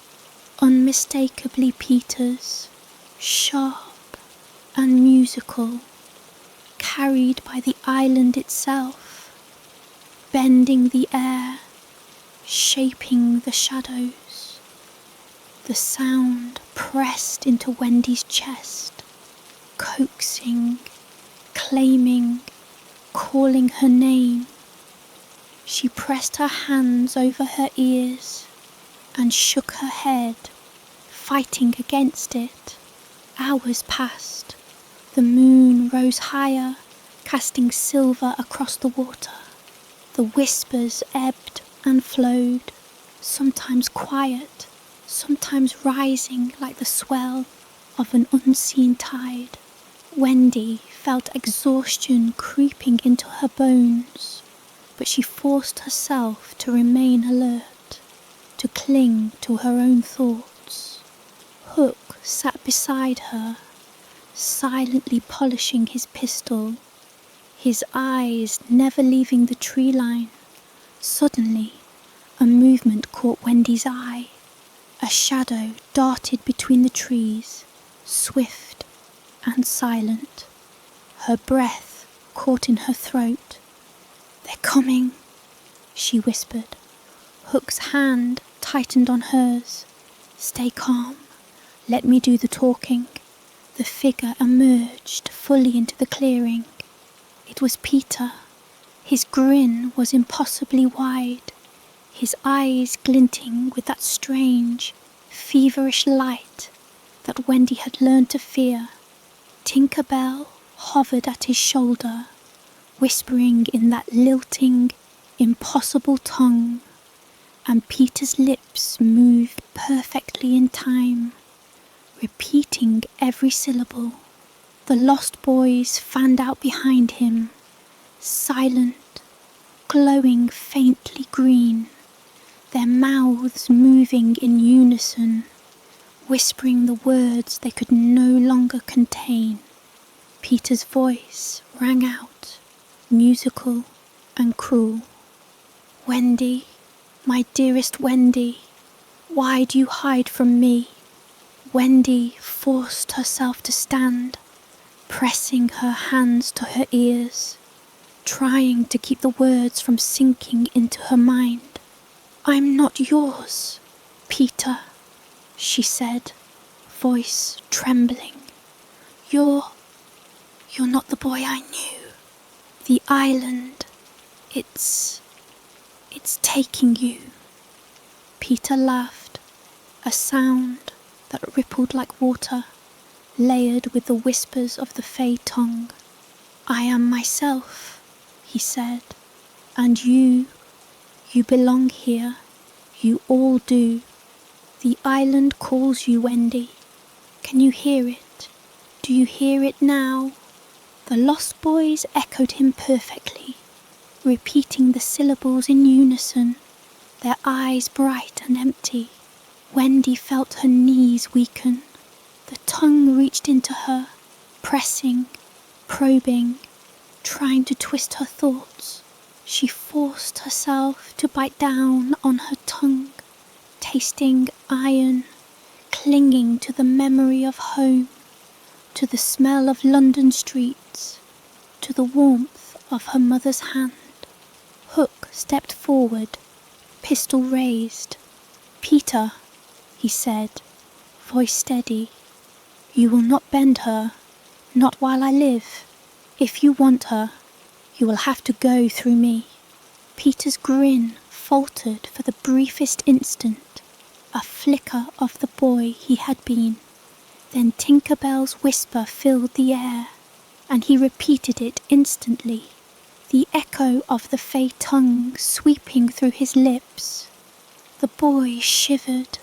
unmistakably Peter's, sharp and musical, carried by the island itself, bending the air, shaping the shadows. The sound pressed into Wendy's chest, coaxing, claiming, calling her name. She pressed her hands over her ears and shook her head, fighting against it. Hours passed. The moon rose higher, casting silver across the water. The whispers ebbed and flowed, sometimes quiet, sometimes rising like the swell of an unseen tide. Wendy felt exhaustion creeping into her bones, but she forced herself to remain alert, to cling to her own thoughts. Hook sat beside her, silently polishing his pistol, his eyes never leaving the tree line. Suddenly, a movement caught Wendy's eye. A shadow darted between the trees, swift and silent. Her breath caught in her throat. "They're coming," she whispered. Hook's hand tightened on hers. "Stay calm. Let me do the talking." The figure emerged fully into the clearing. It was Peter. His grin was impossibly wide, his eyes glinting with that strange, feverish light that Wendy had learned to fear. Tinker Bell hovered at his shoulder, whispering in that lilting, impossible tongue, and Peter's lips moved perfectly in time, repeating every syllable. The lost boys fanned out behind him, silent, glowing faintly green, their mouths moving in unison, whispering the words they could no longer contain. Peter's voice rang out, musical and cruel. "Wendy, my dearest Wendy, why do you hide from me?" Wendy forced herself to stand, pressing her hands to her ears, trying to keep the words from sinking into her mind. "I'm not yours, Peter," she said, voice trembling. You're not the boy I knew. The island, it's taking you." Peter laughed, a sound that rippled like water, layered with the whispers of the fey tongue. "I am myself," he said, "and you belong here. You all do. The island calls you, Wendy. Can you hear it? Do you hear it now?" The lost boys echoed him perfectly, repeating the syllables in unison, their eyes bright and empty. Wendy felt her knees weaken. The tongue reached into her, pressing, probing, trying to twist her thoughts. She forced herself to bite down on her tongue, tasting iron, clinging to the memory of home, to the smell of London streets, to the warmth of her mother's hand. Hook stepped forward, pistol raised. "Peter," he said, voice steady, "you will not bend her, not while I live. If you want her, you will have to go through me." Peter's grin faltered for the briefest instant, a flicker of the boy he had been. Then Tinker Bell's whisper filled the air, and he repeated it instantly, the echo of the fey tongue sweeping through his lips. The boys shivered,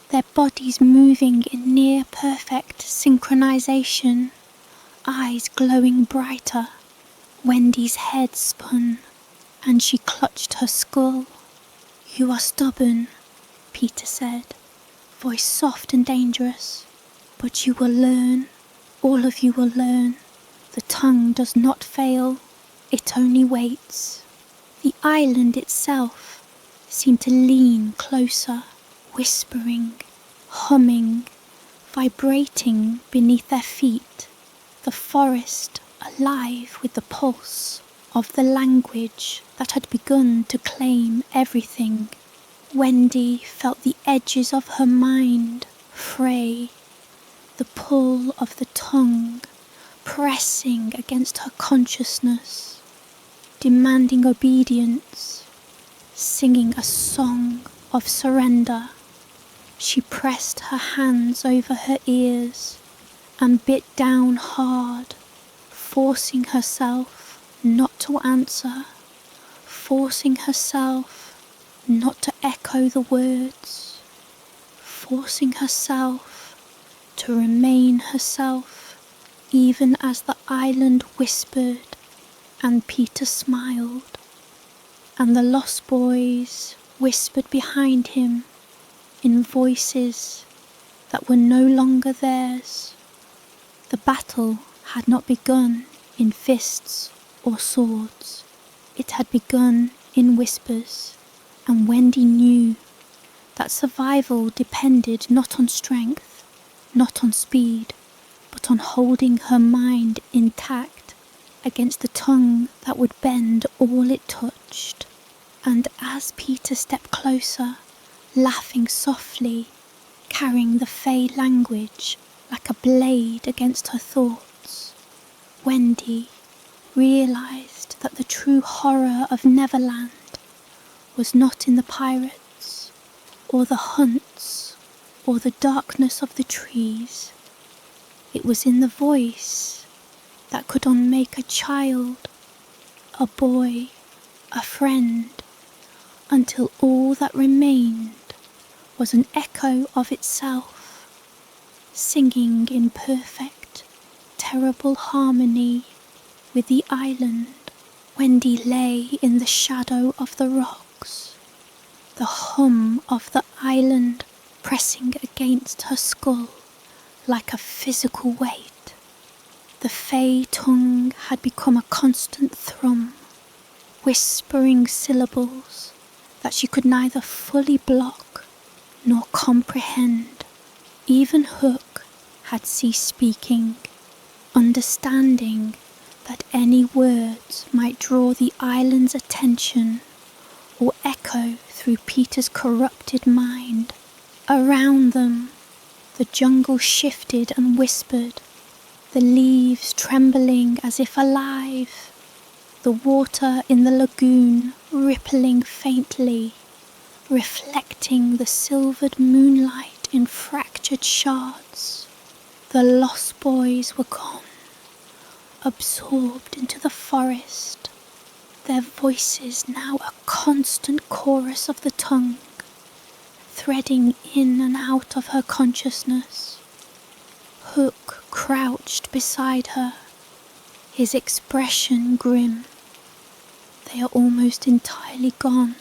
their bodies moving in near-perfect synchronization, eyes glowing brighter. Wendy's head spun, and she clutched her skull. "You are stubborn," Peter said, voice soft and dangerous, "but you will learn. All of you will learn. The tongue does not fail, it only waits. The island itself seemed to lean closer, whispering, humming, vibrating beneath their feet, the forest alive with the pulse of the language that had begun to claim everything. Wendy felt the edges of her mind fray, the pull of the tongue pressing against her consciousness, demanding obedience, singing a song of surrender. She pressed her hands over her ears and bit down hard, forcing herself not to answer, forcing herself not to echo the words, forcing herself to remain herself, even as the island whispered and Peter smiled, and the lost boys whispered behind him in voices that were no longer theirs. The battle had not begun in fists or swords. It had begun in whispers, and Wendy knew that survival depended not on strength, not on speed, but on holding her mind intact against the tongue that would bend all it touched. And as Peter stepped closer, laughing softly, carrying the Fey language like a blade against her thoughts, Wendy realised that the true horror of Neverland was not in the pirates, or the hunts, or the darkness of the trees. It was in the voice that could unmake a child, a boy, a friend, until all that remained was an echo of itself, singing in perfect, terrible harmony with the island. Wendy lay in the shadow of the rocks, the hum of the island pressing against her skull like a physical weight. The Fey tongue had become a constant thrum, whispering syllables that she could neither fully block nor comprehend. Even Hook had ceased speaking, understanding that any words might draw the island's attention or echo through Peter's corrupted mind. Around them, the jungle shifted and whispered, the leaves trembling as if alive, the water in the lagoon rippling faintly, reflecting the silvered moonlight in fractured shards. The lost boys were gone, absorbed into the forest, their voices now a constant chorus of the tongue, threading in and out of her consciousness. Hook crouched beside her, his expression grim. "They are almost entirely gone,"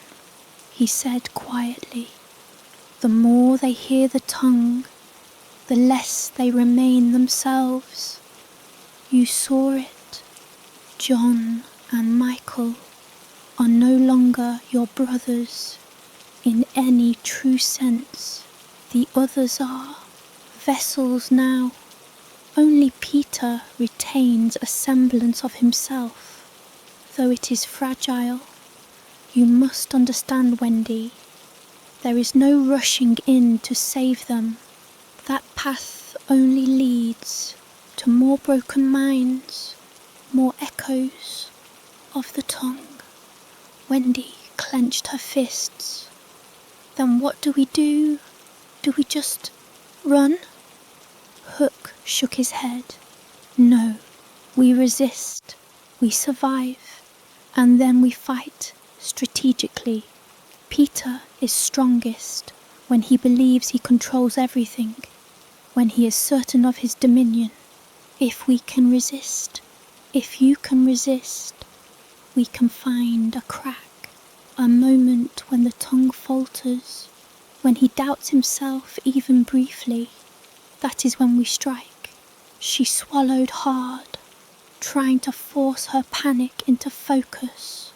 he said quietly. "The more they hear the tongue, the less they remain themselves. You saw it. John and Michael are no longer your brothers in any true sense. The others are vessels now. Only Peter retains a semblance of himself, though it is fragile. You must understand, Wendy. There is no rushing in to save them. That path only leads to more broken minds, more echoes of the tongue." Wendy clenched her fists. "Then what do we do? Do we just run?" Hook shook his head. "No, we resist, we survive, and then we fight strategically. Peter is strongest when he believes he controls everything, when he is certain of his dominion. If we can resist, if you can resist, we can find a crack, a moment when the tongue falters, when he doubts himself even briefly. That is when we strike. She swallowed hard, trying to force her panic into focus.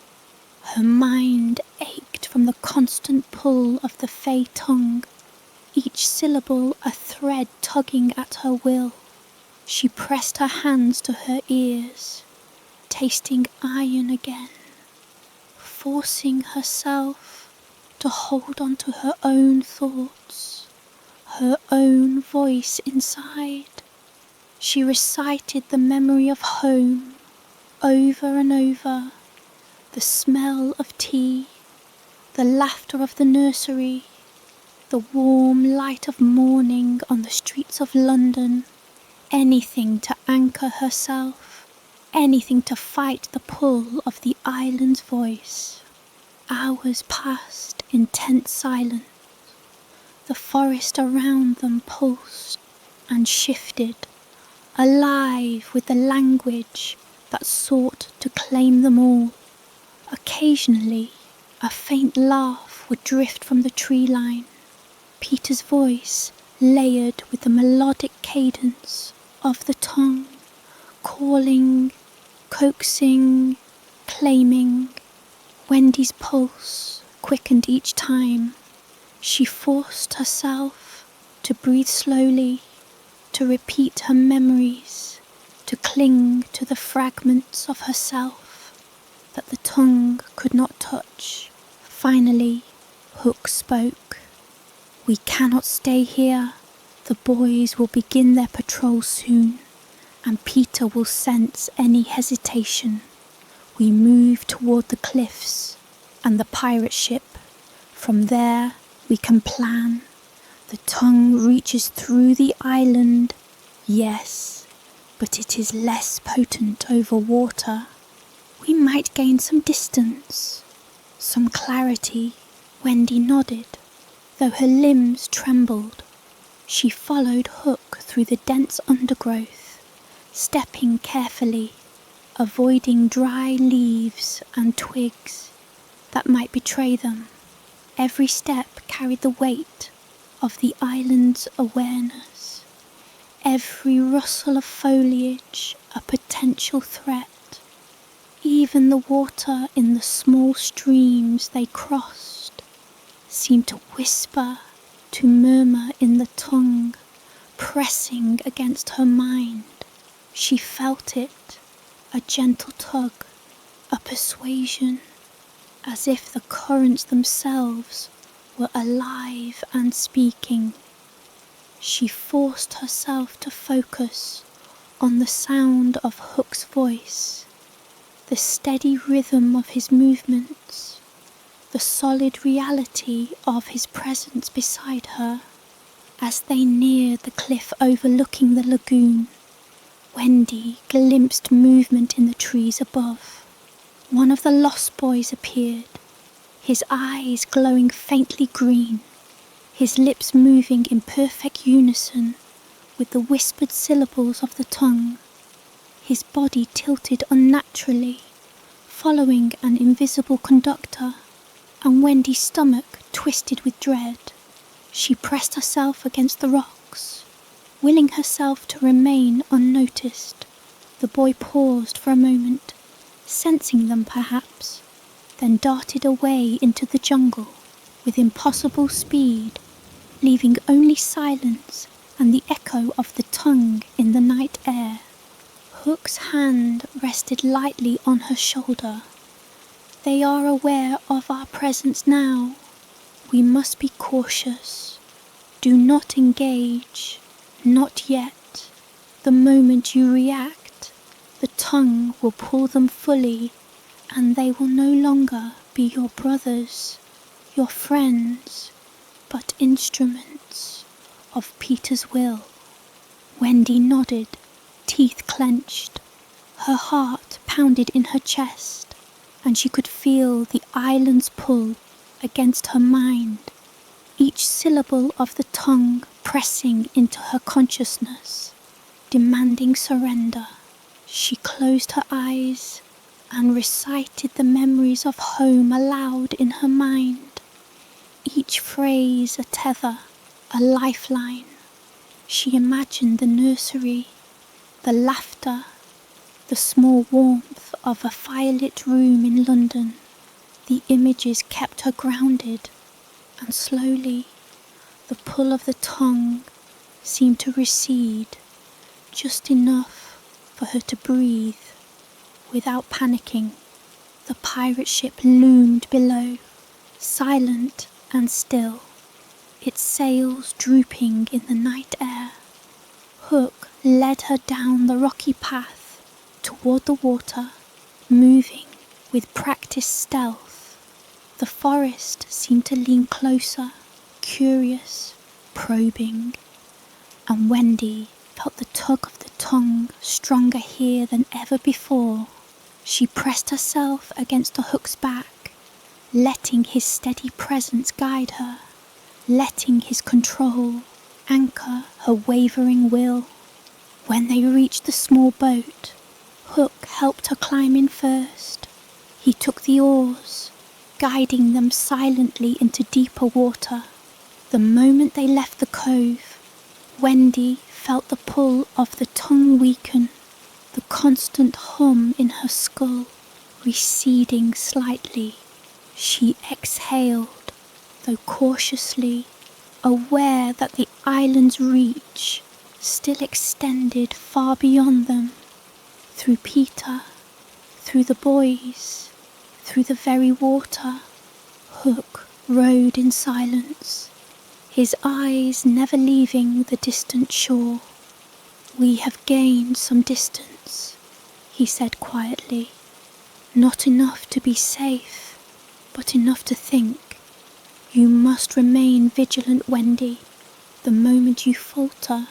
Her mind ached from the constant pull of the fey tongue, each syllable a thread tugging at her will. She pressed her hands to her ears, tasting iron again, forcing herself to hold on to her own thoughts, her own voice inside. She recited the memory of home over and over, the smell of tea, the laughter of the nursery, the warm light of morning on the streets of London. Anything to anchor herself, anything to fight the pull of the island's voice. Hours passed in tense silence. The forest around them pulsed and shifted, alive with the language that sought to claim them all. Occasionally, a faint laugh would drift from the tree line, Peter's voice layered with the melodic cadence of the tongue, calling, coaxing, claiming. Wendy's pulse quickened each time. She forced herself to breathe slowly, to repeat her memories, to cling to the fragments of herself that the tongue could not touch. Finally, Hook spoke. "We cannot stay here. The boys will begin their patrol soon, and Peter will sense any hesitation. We move toward the cliffs and the pirate ship. From there, we can plan. The tongue reaches through the island, yes, but it is less potent over water. We might gain some distance, some clarity." Wendy nodded, though her limbs trembled. She followed Hook through the dense undergrowth, stepping carefully, avoiding dry leaves and twigs that might betray them. Every step carried the weight of the island's awareness, every rustle of foliage a potential threat. Even the water in the small streams they crossed seemed to whisper, to murmur in the tongue, pressing against her mind. She felt it, a gentle tug, a persuasion, as if the currents themselves were alive and speaking. She forced herself to focus on the sound of Hook's voice, the steady rhythm of his movements, the solid reality of his presence beside her. As they neared the cliff overlooking the lagoon, Wendy glimpsed movement in the trees above. One of the lost boys appeared, his eyes glowing faintly green, his lips moving in perfect unison with the whispered syllables of the tongue. His body tilted unnaturally, following an invisible conductor, and Wendy's stomach twisted with dread. She pressed herself against the rocks, willing herself to remain unnoticed. The boy paused for a moment, sensing them perhaps, then darted away into the jungle with impossible speed, leaving only silence and the echo of the tongue in the night air. Hook's hand rested lightly on her shoulder. "They are aware of our presence now. We must be cautious. Do not engage, not yet. The moment you react, the tongue will pull them fully, and they will no longer be your brothers, your friends, but instruments of Peter's will." Wendy nodded, teeth clenched. Her heart pounded in her chest, and she could feel the island's pull against her mind, each syllable of the tongue pressing into her consciousness, demanding surrender. She closed her eyes and recited the memories of home aloud in her mind, each phrase a tether, a lifeline. She imagined the nursery, the laughter, the small warmth of a firelit room in London. The images kept her grounded, and slowly the pull of the tongue seemed to recede, just enough for her to breathe without panicking. The pirate ship loomed below, silent and still, its sails drooping in the night air. Hook led her down the rocky path toward the water, moving with practiced stealth. The forest seemed to lean closer, curious, probing, and Wendy felt the tug of the tongue stronger here than ever before. She pressed herself against the Hook's back, letting his steady presence guide her, letting his control anchor her wavering will. When they reached the small boat, Hook helped her climb in first. He took the oars, guiding them silently into deeper water. The moment they left the cove, Wendy felt the pull of the tongue weaken, the constant hum in her skull receding slightly. She exhaled, though cautiously, aware that the island's reach still extended far beyond them, through Peter, through the boys, through the very water. Hook rowed in silence, his eyes never leaving the distant shore. "We have gained some distance," he said quietly. "Not enough to be safe, but enough to think. You must remain vigilant, Wendy. The moment you falter,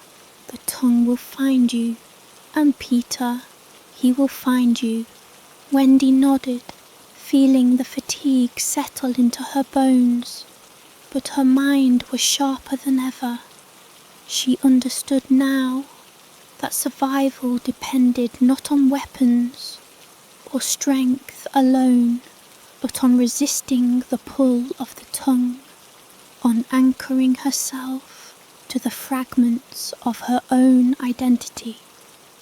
the tongue will find you, and Peter, he will find you." Wendy nodded, feeling the fatigue settle into her bones, but her mind was sharper than ever. She understood now that survival depended not on weapons or strength alone, but on resisting the pull of the tongue, on anchoring herself to the fragments of her own identity.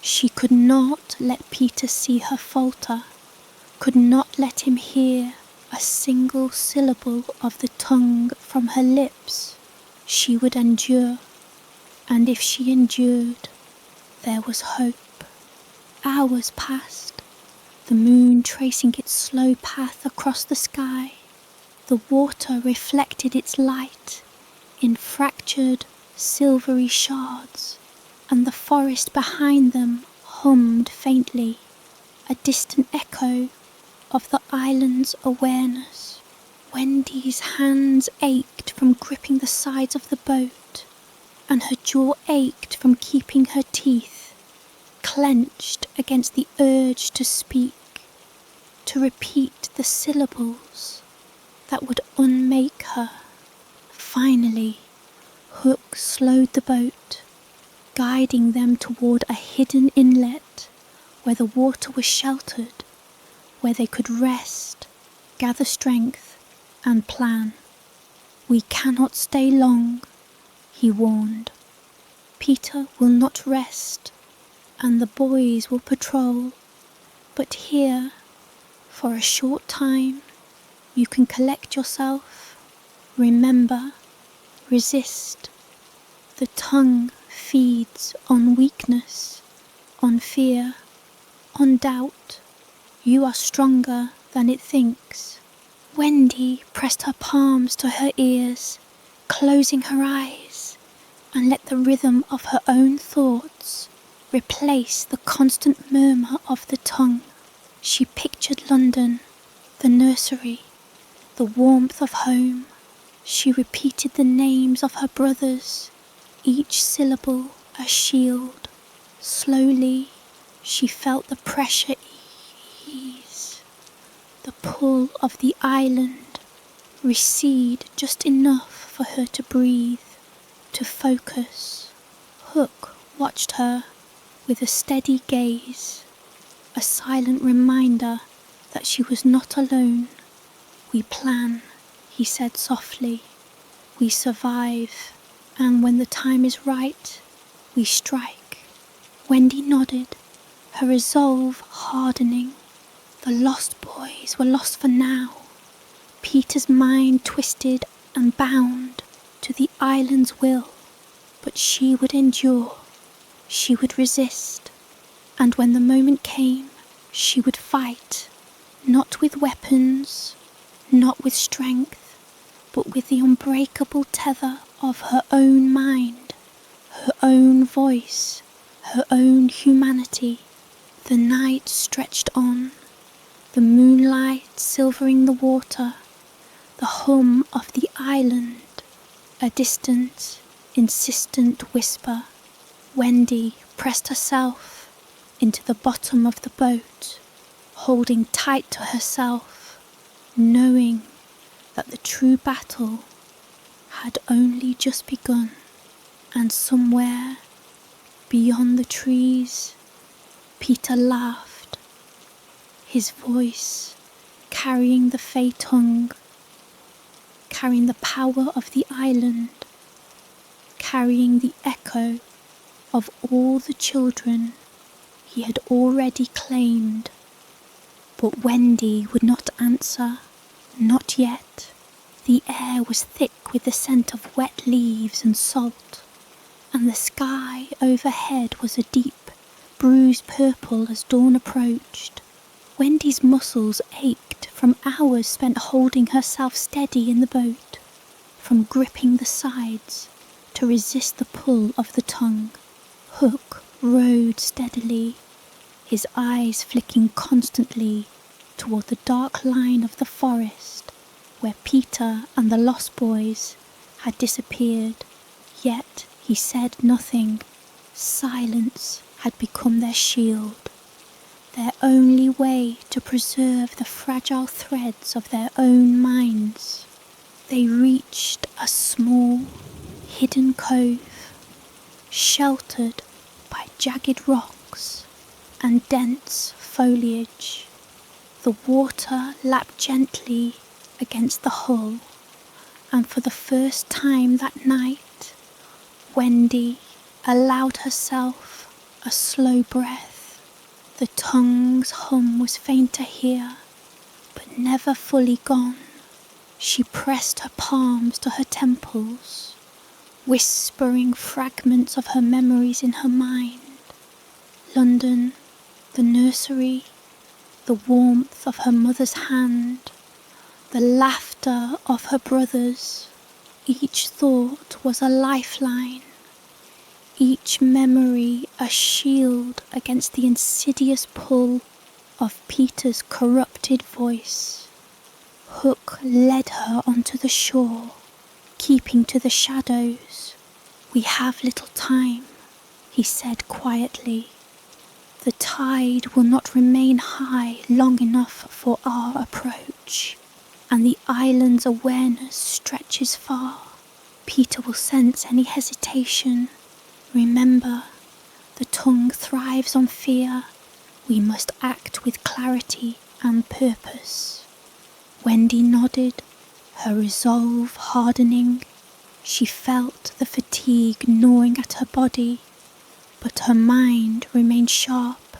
She could not let Peter see her falter, could not let him hear a single syllable of the tongue from her lips. She would endure, and if she endured, there was hope. Hours passed, the moon tracing its slow path across the sky. The water reflected its light in fractured, silvery shards, and the forest behind them hummed faintly, a distant echo of the island's awareness. Wendy's hands ached from gripping the sides of the boat, and her jaw ached from keeping her teeth clenched against the urge to speak, to repeat the syllables that would unmake her. Finally, Hook slowed the boat, guiding them toward a hidden inlet where the water was sheltered, where they could rest, gather strength, and plan. "We cannot stay long," he warned. "Peter will not rest, and the boys will patrol. But here, for a short time, you can collect yourself. Remember, resist. The tongue feeds on weakness, on fear, on doubt. You are stronger than it thinks." Wendy pressed her palms to her ears, closing her eyes, and let the rhythm of her own thoughts replace the constant murmur of the tongue. She pictured London, the nursery, the warmth of home. She repeated the names of her brothers, each syllable a shield. Slowly, she felt the pressure ease, the pull of the island recede just enough for her to breathe, to focus. Hook watched her with a steady gaze, a silent reminder that she was not alone. "We plan," he said softly. "We survive, and when the time is right, we strike." Wendy nodded, her resolve hardening. The lost boys were lost for now. Peter's mind twisted and bound to the island's will, but she would endure, she would resist, and when the moment came, she would fight, not with weapons, not with strength, but with the unbreakable tether of her own mind, her own voice, her own humanity. The night stretched on, the moonlight silvering the water, the hum of the island, a distant, insistent whisper. Wendy pressed herself into the bottom of the boat, holding tight to herself, knowing that the true battle had only just begun, and somewhere beyond the trees, Peter laughed, his voice carrying the fey tongue, carrying the power of the island, carrying the echo of all the children he had already claimed. But Wendy would not answer, not yet. The air was thick with the scent of wet leaves and salt, and the sky overhead was a deep, bruised purple as dawn approached. Wendy's muscles ached from hours spent holding herself steady in the boat, from gripping the sides to resist the pull of the tongue. Hook rowed steadily, his eyes flicking constantly toward the dark line of the forest where Peter and the lost boys had disappeared. Yet he said nothing. Silence had become their shield, their only way to preserve the fragile threads of their own minds. They reached a small, hidden cove, sheltered by jagged rocks and dense foliage. The water lapped gently against the hull, and for the first time that night, Wendy allowed herself a slow breath. The tongue's hum was faint to hear, but never fully gone. She pressed her palms to her temples, whispering fragments of her memories in her mind. London, the nursery, the warmth of her mother's hand, the laughter of her brothers. Each thought was a lifeline, each memory a shield against the insidious pull of Peter's corrupted voice. Hook led her onto the shore, keeping to the shadows. "We have little time," he said quietly. "The tide will not remain high long enough for our approach, and the island's awareness stretches far. Peter will sense any hesitation. Remember, the tongue thrives on fear. We must act with clarity and purpose." Wendy nodded, her resolve hardening. She felt the fatigue gnawing at her body, but her mind remained sharp,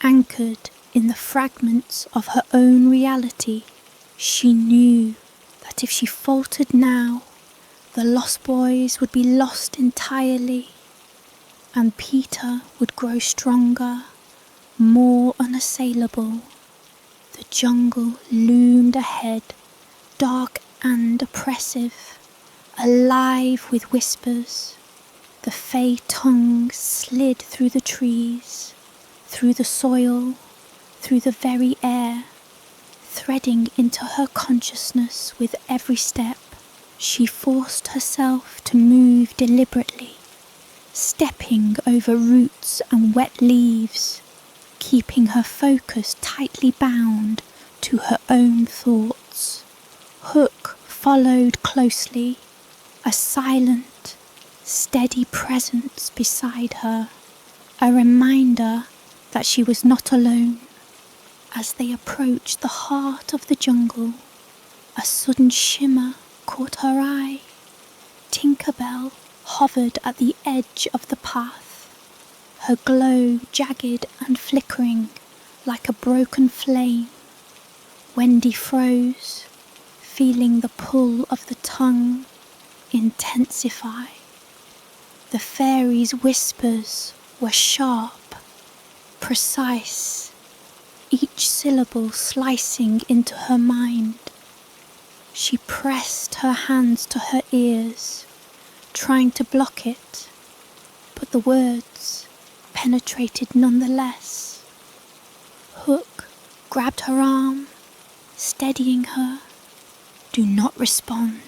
anchored in the fragments of her own reality. She knew that if she faltered now, the lost boys would be lost entirely, and Peter would grow stronger, more unassailable. The jungle loomed ahead, dark and oppressive, alive with whispers. The fey tongue slid through the trees, through the soil, through the very air, threading into her consciousness with every step. She forced herself to move deliberately, stepping over roots and wet leaves, keeping her focus tightly bound to her own thoughts. Hook followed closely, a silent, steady presence beside her, a reminder that she was not alone. As they approached the heart of the jungle, a sudden shimmer caught her eye. Tinker Bell hovered at the edge of the path, her glow jagged and flickering like a broken flame. Wendy froze, feeling the pull of the tongue intensify. The fairy's whispers were sharp, precise, each syllable slicing into her mind. She pressed her hands to her ears, trying to block it, but the words penetrated nonetheless. Hook grabbed her arm, steadying her. Do not respond,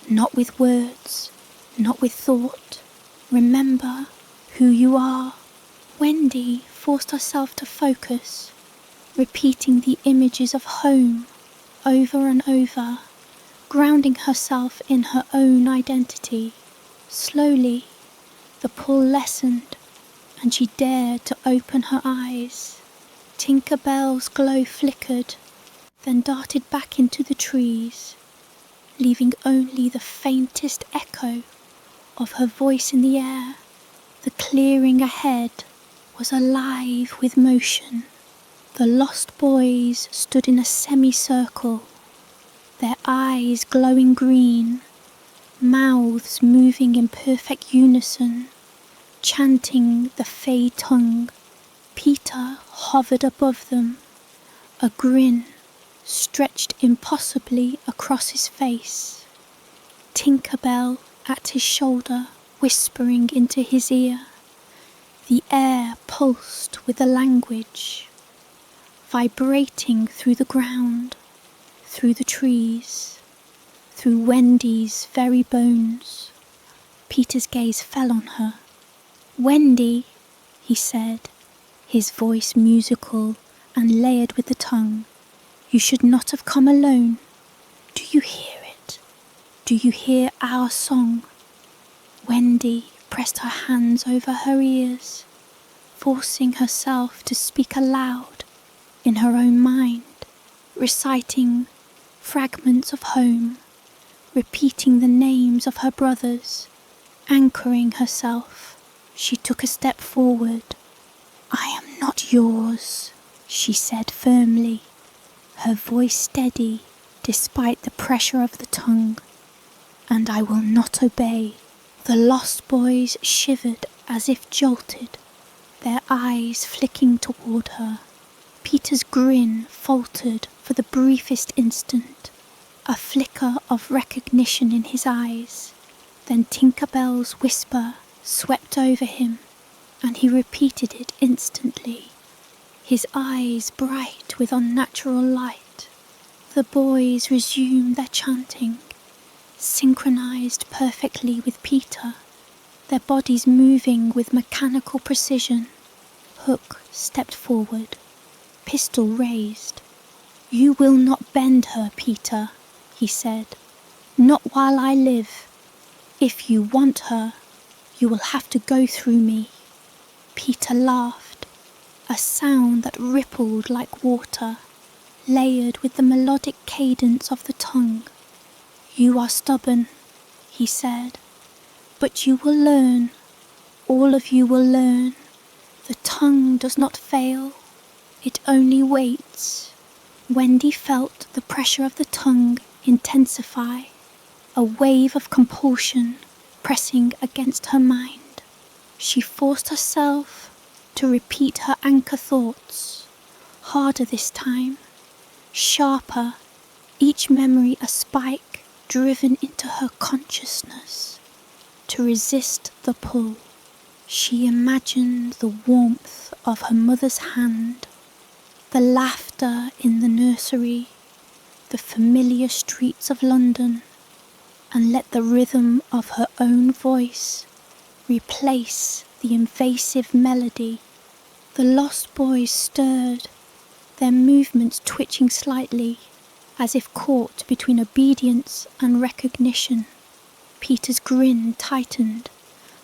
not with words, not with thought. Remember who you are. Wendy forced herself to focus, repeating the images of home over and over, grounding herself in her own identity. Slowly, the pull lessened, and she dared to open her eyes. Tinker Bell's glow flickered, then darted back into the trees, leaving only the faintest echo of her voice in the air. The clearing ahead was alive with motion. The lost boys stood in a semicircle, their eyes glowing green, mouths moving in perfect unison, chanting the fey tongue. Peter hovered above them, a grin stretched impossibly across his face. Tinker Bell at his shoulder, whispering into his ear. The air pulsed with the language, vibrating through the ground, through the trees, through Wendy's very bones. Peter's gaze fell on her. "Wendy," he said, his voice musical and layered with the tongue. "You should not have come alone. Do you hear it? Do you hear our song?" Wendy pressed her hands over her ears, forcing herself to speak aloud in her own mind, reciting fragments of home, repeating the names of her brothers, anchoring herself. She took a step forward. "I am not yours," she said firmly, her voice steady despite the pressure of the tongue, "and I will not obey." The lost boys shivered as if jolted, their eyes flicking toward her. Peter's grin faltered for the briefest instant, a flicker of recognition in his eyes. Then Tinker Bell's whisper swept over him, and he repeated it instantly, his eyes bright with unnatural light. The boys resumed their chanting, synchronized perfectly with Peter, their bodies moving with mechanical precision. Hook stepped forward, pistol raised. "You will not bend her, Peter," he said. "Not while I live. If you want her, you will have to go through me." Peter laughed, a sound that rippled like water, layered with the melodic cadence of the tongue. "You are stubborn," he said, "but you will learn. All of you will learn. The tongue does not fail. It only waits." Wendy felt the pressure of the tongue intensify, a wave of compulsion pressing against her mind. She forced herself to repeat her anchor thoughts, harder this time, sharper, each memory a spike driven into her consciousness. To resist the pull, she imagined the warmth of her mother's hand, the laughter in the nursery, the familiar streets of London, and let the rhythm of her own voice replace the invasive melody. The lost boys stirred, their movements twitching slightly, as if caught between obedience and recognition. Peter's grin tightened.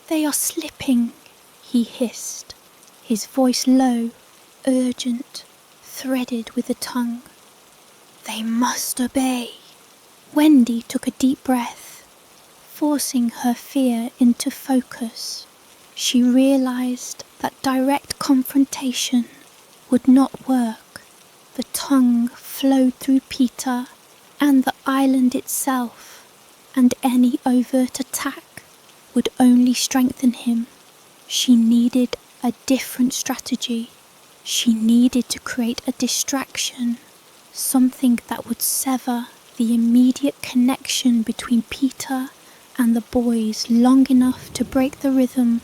"They are slipping," he hissed, his voice low, urgent, threaded with the tongue. "They must obey." Wendy took a deep breath, forcing her fear into focus. She realised that direct confrontation would not work. The tongue flowed through Peter and the island itself, and any overt attack would only strengthen him. She needed a different strategy. She needed to create a distraction, something that would sever the immediate connection between Peter and the boys long enough to break the rhythm,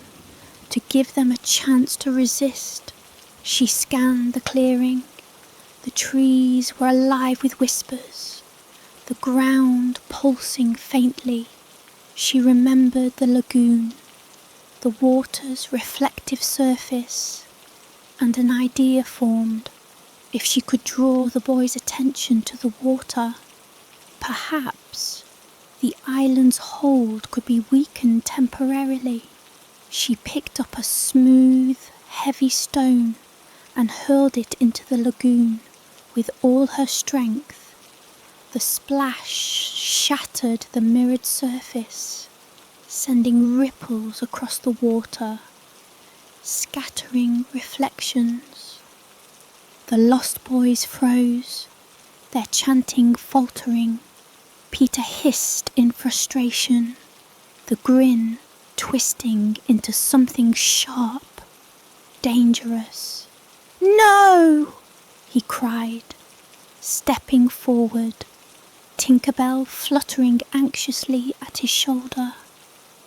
to give them a chance to resist. She scanned the clearing. The trees were alive with whispers, the ground pulsing faintly. She remembered the lagoon, the water's reflective surface, and an idea formed. If she could draw the boys' attention to the water, perhaps the island's hold could be weakened temporarily. She picked up a smooth, heavy stone and hurled it into the lagoon with all her strength. The splash shattered the mirrored surface, sending ripples across the water, scattering reflections. The lost boys froze, their chanting faltering. Peter hissed in frustration, the grin twisting into something sharp, dangerous. "No!" he cried, stepping forward, Tinkerbell fluttering anxiously at his shoulder.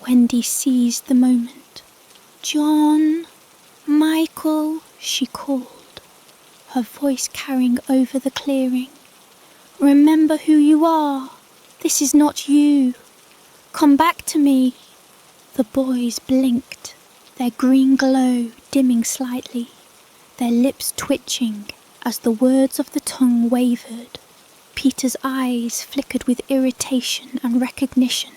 Wendy seized the moment. "John, Michael," she called, her voice carrying over the clearing. "Remember who you are. This is not you. Come back to me." The boys blinked, their green glow dimming slightly, their lips twitching as the words of the tongue wavered. Peter's eyes flickered with irritation and recognition,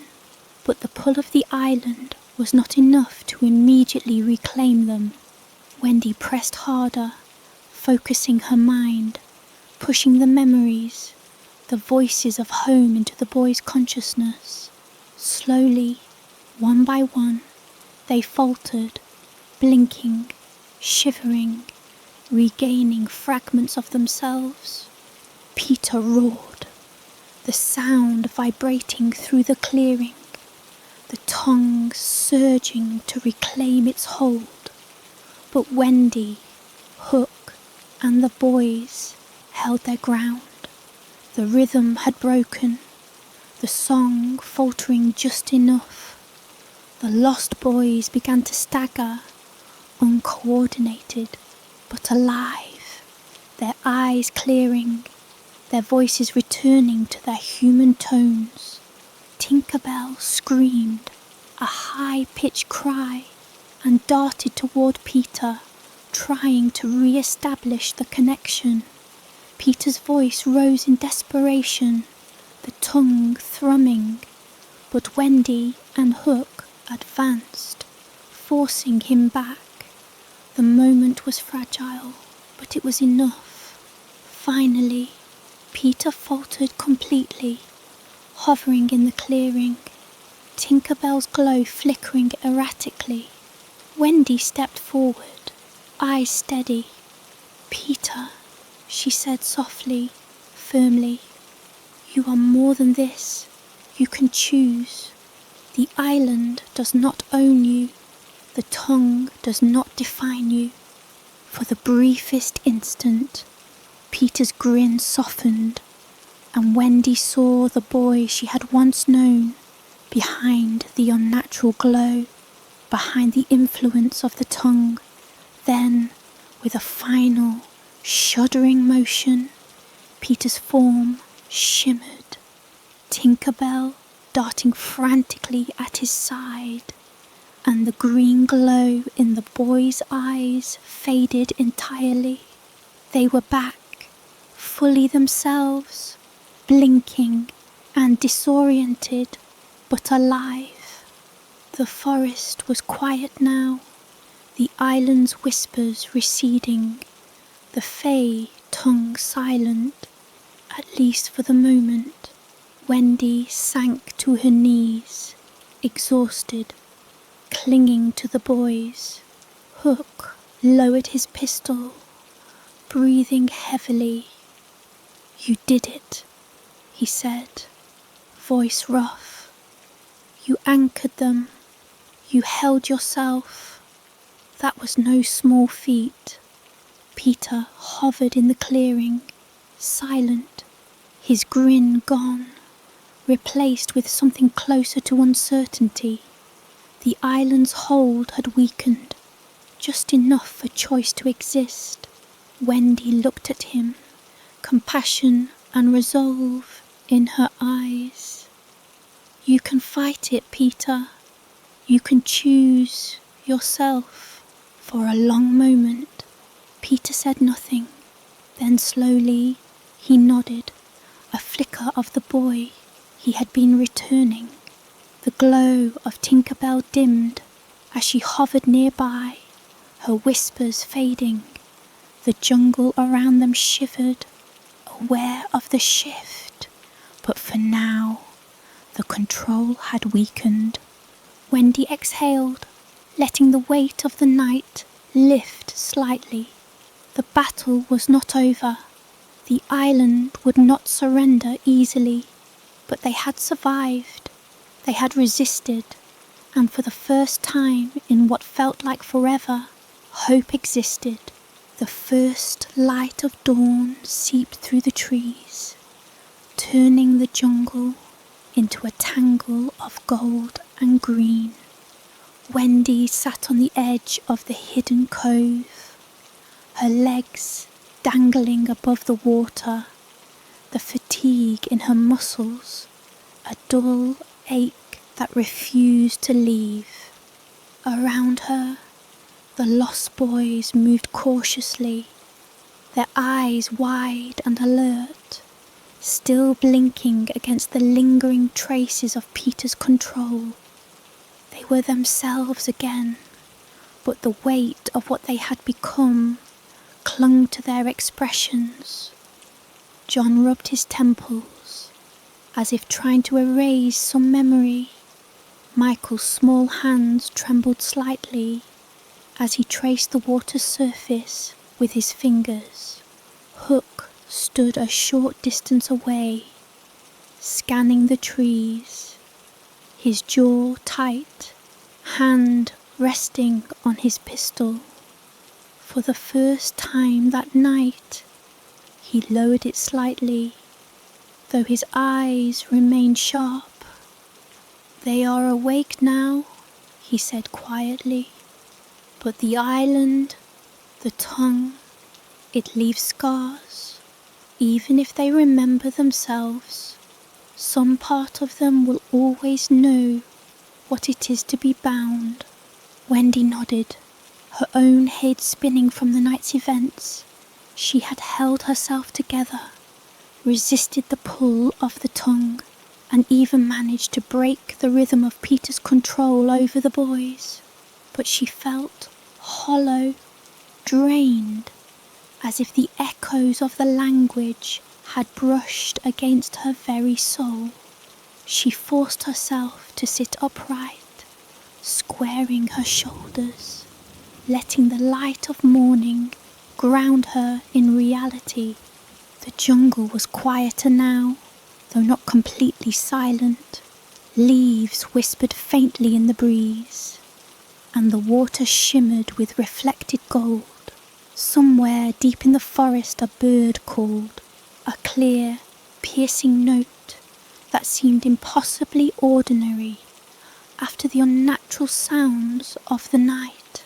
but the pull of the island was not enough to immediately reclaim them. Wendy pressed harder, focusing her mind, pushing the memories, the voices of home into the boys' consciousness. Slowly, one by one, they faltered, blinking, shivering, regaining fragments of themselves. Peter roared, the sound vibrating through the clearing, the tongue surging to reclaim its hold. But Wendy, Hook, and the boys held their ground. The rhythm had broken, the song faltering just enough. The lost boys began to stagger, uncoordinated but alive, their eyes clearing, their voices returning to their human tones. Tinkerbell screamed a high-pitched cry and darted toward Peter, trying to re-establish the connection. Peter's voice rose in desperation, the tongue thrumming, but Wendy and Hook advanced, forcing him back. The moment was fragile, but it was enough. Finally, Peter faltered completely, hovering in the clearing, Tinkerbell's glow flickering erratically. Wendy stepped forward, eyes steady. "Peter," she said softly, firmly, "you are more than this. You can choose. The island does not own you. The tongue does not define you." For the briefest instant, Peter's grin softened, and Wendy saw the boy she had once known behind the unnatural glow, behind the influence of the tongue. Then, with a final, shuddering motion, Peter's form shimmered, Tinkerbell darting frantically at his side, and the green glow in the boy's eyes faded entirely. They were back, fully themselves, blinking and disoriented, but alive. The forest was quiet now, the island's whispers receding, the Fae tongue silent, at least for the moment. Wendy sank to her knees, exhausted, clinging to the boys. Hook lowered his pistol, breathing heavily. "You did it," he said, voice rough. "You anchored them. You held yourself. That was no small feat." Peter hovered in the clearing, silent, his grin gone, replaced with something closer to uncertainty. The island's hold had weakened, just enough for choice to exist. Wendy looked at him, compassion and resolve in her eyes. "You can fight it, Peter. You can choose yourself." For a long moment, Peter said nothing. Then slowly, he nodded, a flicker of the boy he had been returning. The glow of Tinker Bell dimmed as she hovered nearby, her whispers fading. The jungle around them shivered, aware of the shift. But for now, the control had weakened. Wendy exhaled, letting the weight of the night lift slightly. The battle was not over. The island would not surrender easily, but they had survived. They had resisted, and for the first time in what felt like forever, hope existed. The first light of dawn seeped through the trees, turning the jungle into a tangle of gold and green. Wendy sat on the edge of the hidden cove, her legs dangling above the water, the fatigue in her muscles, a dull ache that refused to leave. Around her, the lost boys moved cautiously, their eyes wide and alert, still blinking against the lingering traces of Peter's control. They were themselves again, but the weight of what they had become clung to their expressions. John rubbed his temples, as if trying to erase some memory. Michael's small hands trembled slightly as he traced the water's surface with his fingers. Hook stood a short distance away, scanning the trees, his jaw tight, hand resting on his pistol. For the first time that night, he lowered it slightly, though his eyes remained sharp. "They are awake now," he said quietly. "But the island, the tongue, it leaves scars. Even if they remember themselves, some part of them will always know what it is to be bound." Wendy nodded, her own head spinning from the night's events. She had held herself together, resisted the pull of the tongue, and even managed to break the rhythm of Peter's control over the boys. But she felt hollow, drained, as if the echoes of the language had brushed against her very soul. She forced herself to sit upright, squaring her shoulders, letting the light of morning ground her in reality. The jungle was quieter now, though not completely silent. Leaves whispered faintly in the breeze, and the water shimmered with reflected gold. Somewhere deep in the forest a bird called, a clear, piercing note that seemed impossibly ordinary after the unnatural sounds of the night.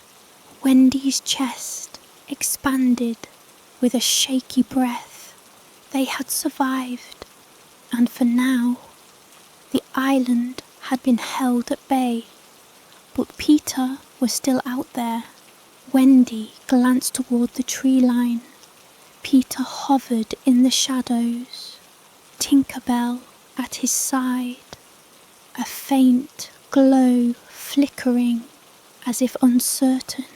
Wendy's chest expanded with a shaky breath. They had survived, and for now, the island had been held at bay. But Peter was still out there. Wendy glanced toward the tree line. Peter hovered in the shadows, Tinker Bell at his side, a faint glow flickering as if uncertain,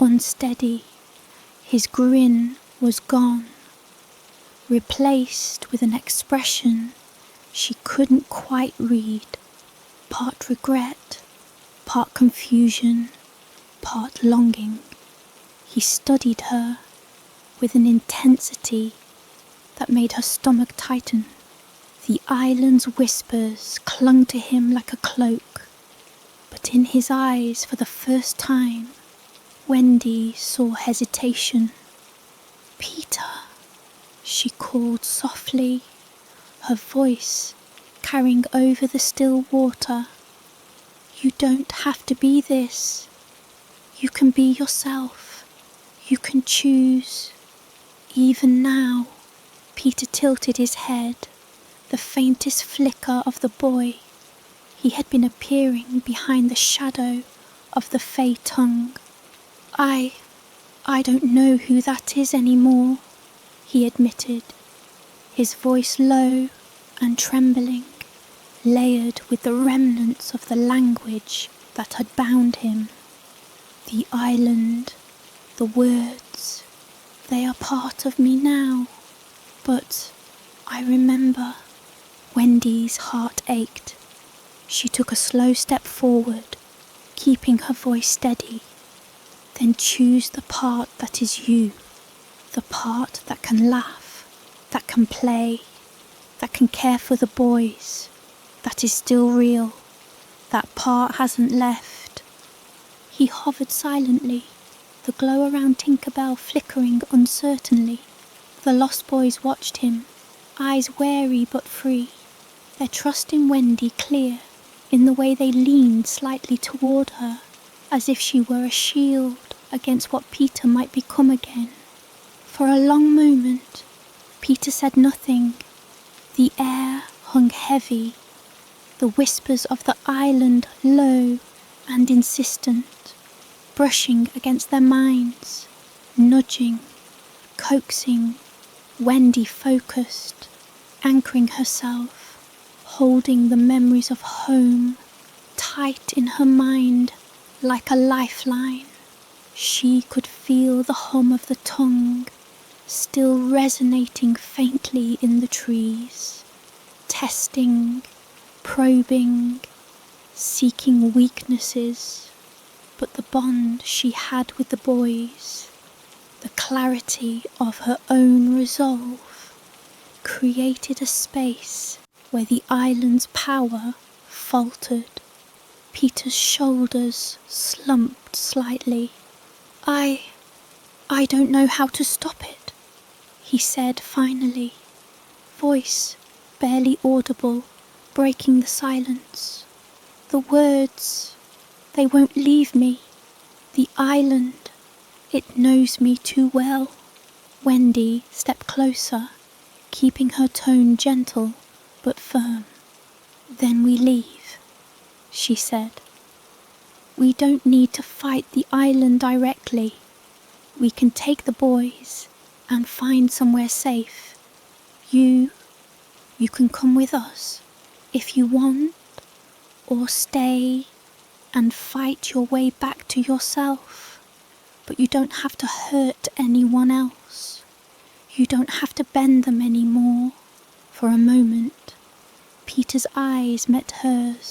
unsteady. His grin was gone, replaced with an expression she couldn't quite read, part regret, part confusion, part longing. He studied her with an intensity that made her stomach tighten. The island's whispers clung to him like a cloak, but in his eyes for the first time, Wendy saw hesitation. "Peter," she called softly, her voice carrying over the still water. "You don't have to be this. You can be yourself. You can choose." Even now, Peter tilted his head, the faintest flicker of the boy. He had been appearing behind the shadow of the fey tongue. I don't know who that is anymore," he admitted, his voice low and trembling, layered with the remnants of the language that had bound him. "The island, the words, they are part of me now. But I remember." Wendy's heart ached. She took a slow step forward, keeping her voice steady. "Then choose the part that is you, the part that can laugh, that can play, that can care for the boys, that is still real. That part hasn't left." He hovered silently, the glow around Tinkerbell flickering uncertainly. The lost boys watched him, eyes wary but free, their trust in Wendy clear in the way they leaned slightly toward her, as if she were a shield against what Peter might become again. For a long moment, Peter said nothing. The air hung heavy, the whispers of the island low and insistent, brushing against their minds, nudging, coaxing. Wendy focused, anchoring herself, holding the memories of home tight in her mind like a lifeline. She could feel the hum of the tongue still resonating faintly in the trees, testing, probing, seeking weaknesses. But the bond she had with the boys, the clarity of her own resolve, created a space where the island's power faltered. Peter's shoulders slumped slightly. I don't know how to stop it," he said finally, voice barely audible, breaking the silence. "The words, they won't leave me. The island, it knows me too well." Wendy stepped closer, keeping her tone gentle but firm. "Then we leave," she said. "We don't need to fight the island directly. We can take the boys and find somewhere safe. You can come with us if you want, or stay and fight your way back to yourself. But you don't have to hurt anyone else. You don't have to bend them anymore." For a moment, Peter's eyes met hers,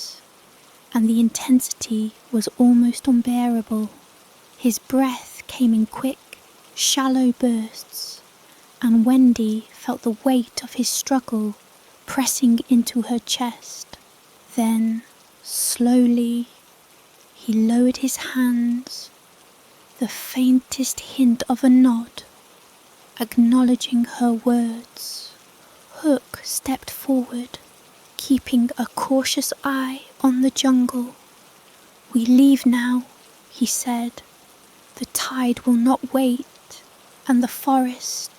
and the intensity was almost unbearable. His breath came in quick, shallow bursts, and Wendy felt the weight of his struggle pressing into her chest. Then, slowly, he lowered his hands, the faintest hint of a nod, acknowledging her words. Hook stepped forward, keeping a cautious eye on the jungle. "We leave now," he said. "The tide will not wait, and the forest,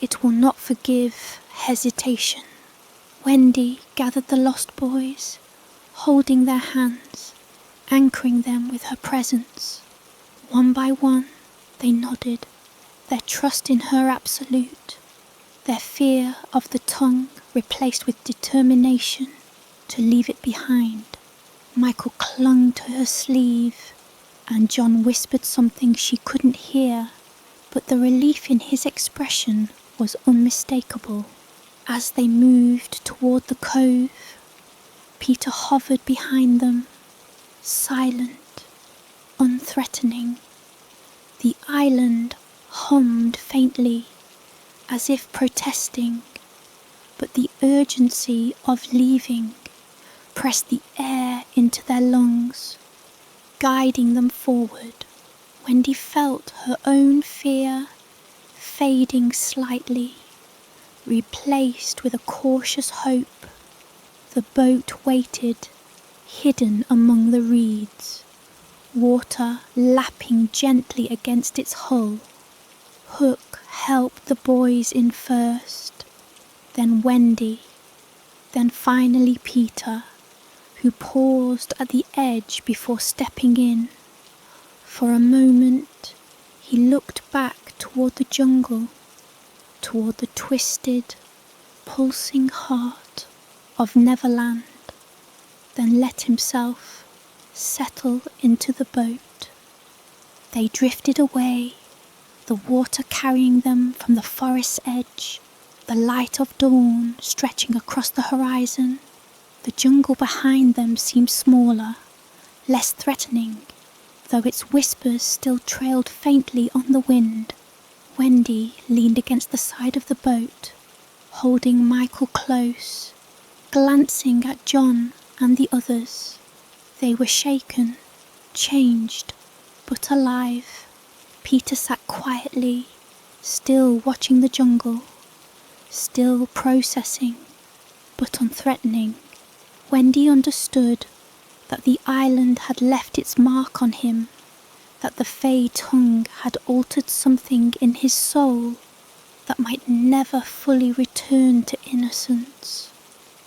it will not forgive hesitation." Wendy gathered the lost boys, holding their hands, anchoring them with her presence. One by one, they nodded, their trust in her absolute, their fear of the tongue replaced with determination to leave it behind. Michael clung to her sleeve, and John whispered something she couldn't hear, but the relief in his expression was unmistakable. As they moved toward the cove, Peter hovered behind them, silent, unthreatening. The island hummed faintly, as if protesting, but the urgency of leaving pressed the air into their lungs, guiding them forward. Wendy felt her own fear fading slightly, replaced with a cautious hope. The boat waited, hidden among the reeds, water lapping gently against its hull. Hook helped the boys in first, then Wendy, then finally Peter, who paused at the edge before stepping in. For a moment, he looked back toward the jungle, toward the twisted, pulsing heart of Neverland, then let himself settle into the boat. They drifted away, the water carrying them from the forest's edge, the light of dawn stretching across the horizon. The jungle behind them seemed smaller, less threatening, though its whispers still trailed faintly on the wind. Wendy leaned against the side of the boat, holding Michael close, glancing at John and the others. They were shaken, changed, but alive. Peter sat quietly, still watching the jungle, still processing, but unthreatening. Wendy understood that the island had left its mark on him, that the Fey tongue had altered something in his soul that might never fully return to innocence.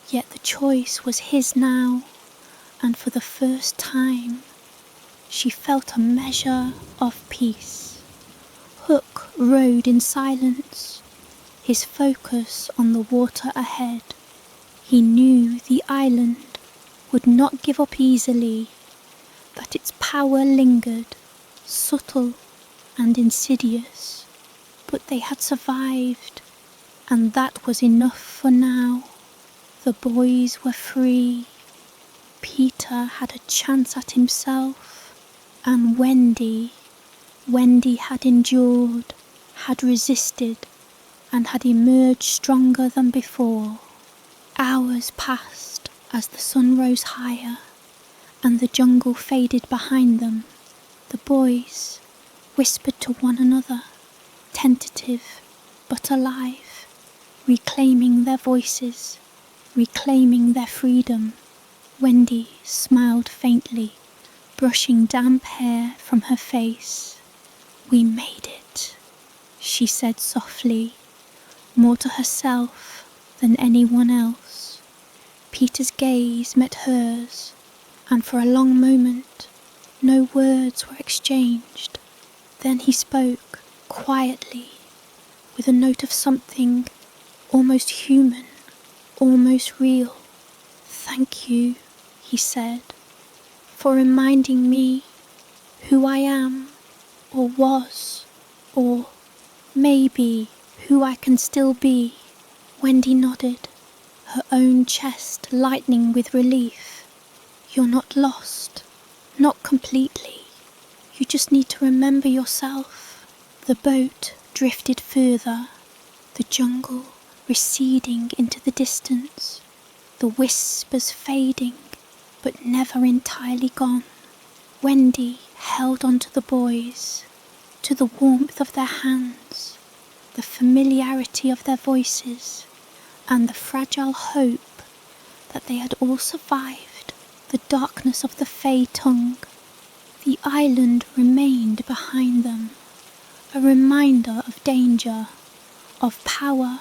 Yet the choice was his now, and for the first time, she felt a measure of peace. Hook rode in silence, his focus on the water ahead. He knew the island would not give up easily, that its power lingered, subtle and insidious. But they had survived, and that was enough for now. The boys were free. Peter had a chance at himself, and Wendy had endured, had resisted, and had emerged stronger than before. Hours passed as the sun rose higher, and the jungle faded behind them. The boys whispered to one another, tentative but alive, reclaiming their voices, reclaiming their freedom. Wendy smiled faintly, brushing damp hair from her face. "We made it," she said softly, more to herself than anyone else. Peter's gaze met hers, and for a long moment no words were exchanged. Then he spoke quietly, with a note of something almost human, almost real. "Thank you," he said, "for reminding me who I am, or was, or maybe who I can still be." Wendy nodded, her own chest lightening with relief. "You're not lost, not completely. You just need to remember yourself." The boat drifted further, the jungle receding into the distance, the whispers fading, but never entirely gone. Wendy held on to the boys, to the warmth of their hands, the familiarity of their voices, and the fragile hope that they had all survived the darkness of the Fey tongue. The island remained behind them, a reminder of danger, of power,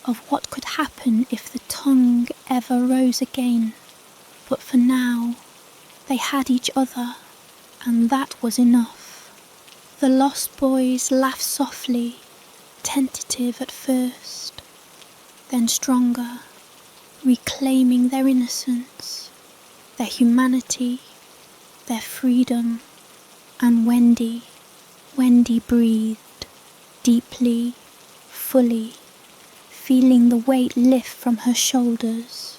of what could happen if the tongue ever rose again. But for now, they had each other, and that was enough. The lost boys laughed softly, tentative at first, then stronger, reclaiming their innocence, their humanity, their freedom. And Wendy breathed, deeply, fully, feeling the weight lift from her shoulders.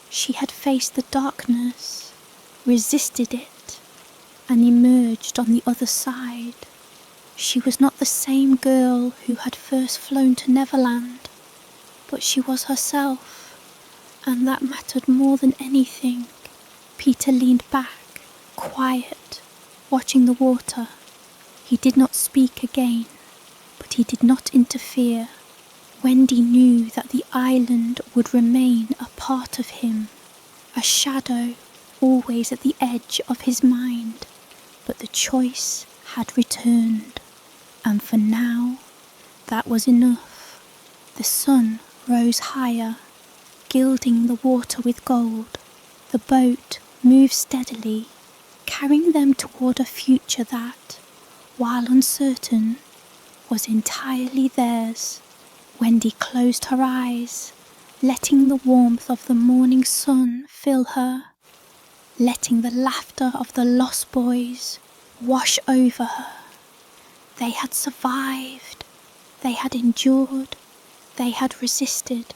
She had faced the darkness, resisted it, and emerged on the other side. She was not the same girl who had first flown to Neverland, but she was herself, and that mattered more than anything. Peter leaned back, quiet, watching the water. He did not speak again, but he did not interfere. Wendy knew that the island would remain a part of him, a shadow always at the edge of his mind, but the choice had returned, and for now, that was enough. The sun rose higher, gilding the water with gold. The boat moved steadily, carrying them toward a future that, while uncertain, was entirely theirs. Wendy closed her eyes, letting the warmth of the morning sun fill her, letting the laughter of the lost boys wash over her. They had survived, they had endured, they had resisted,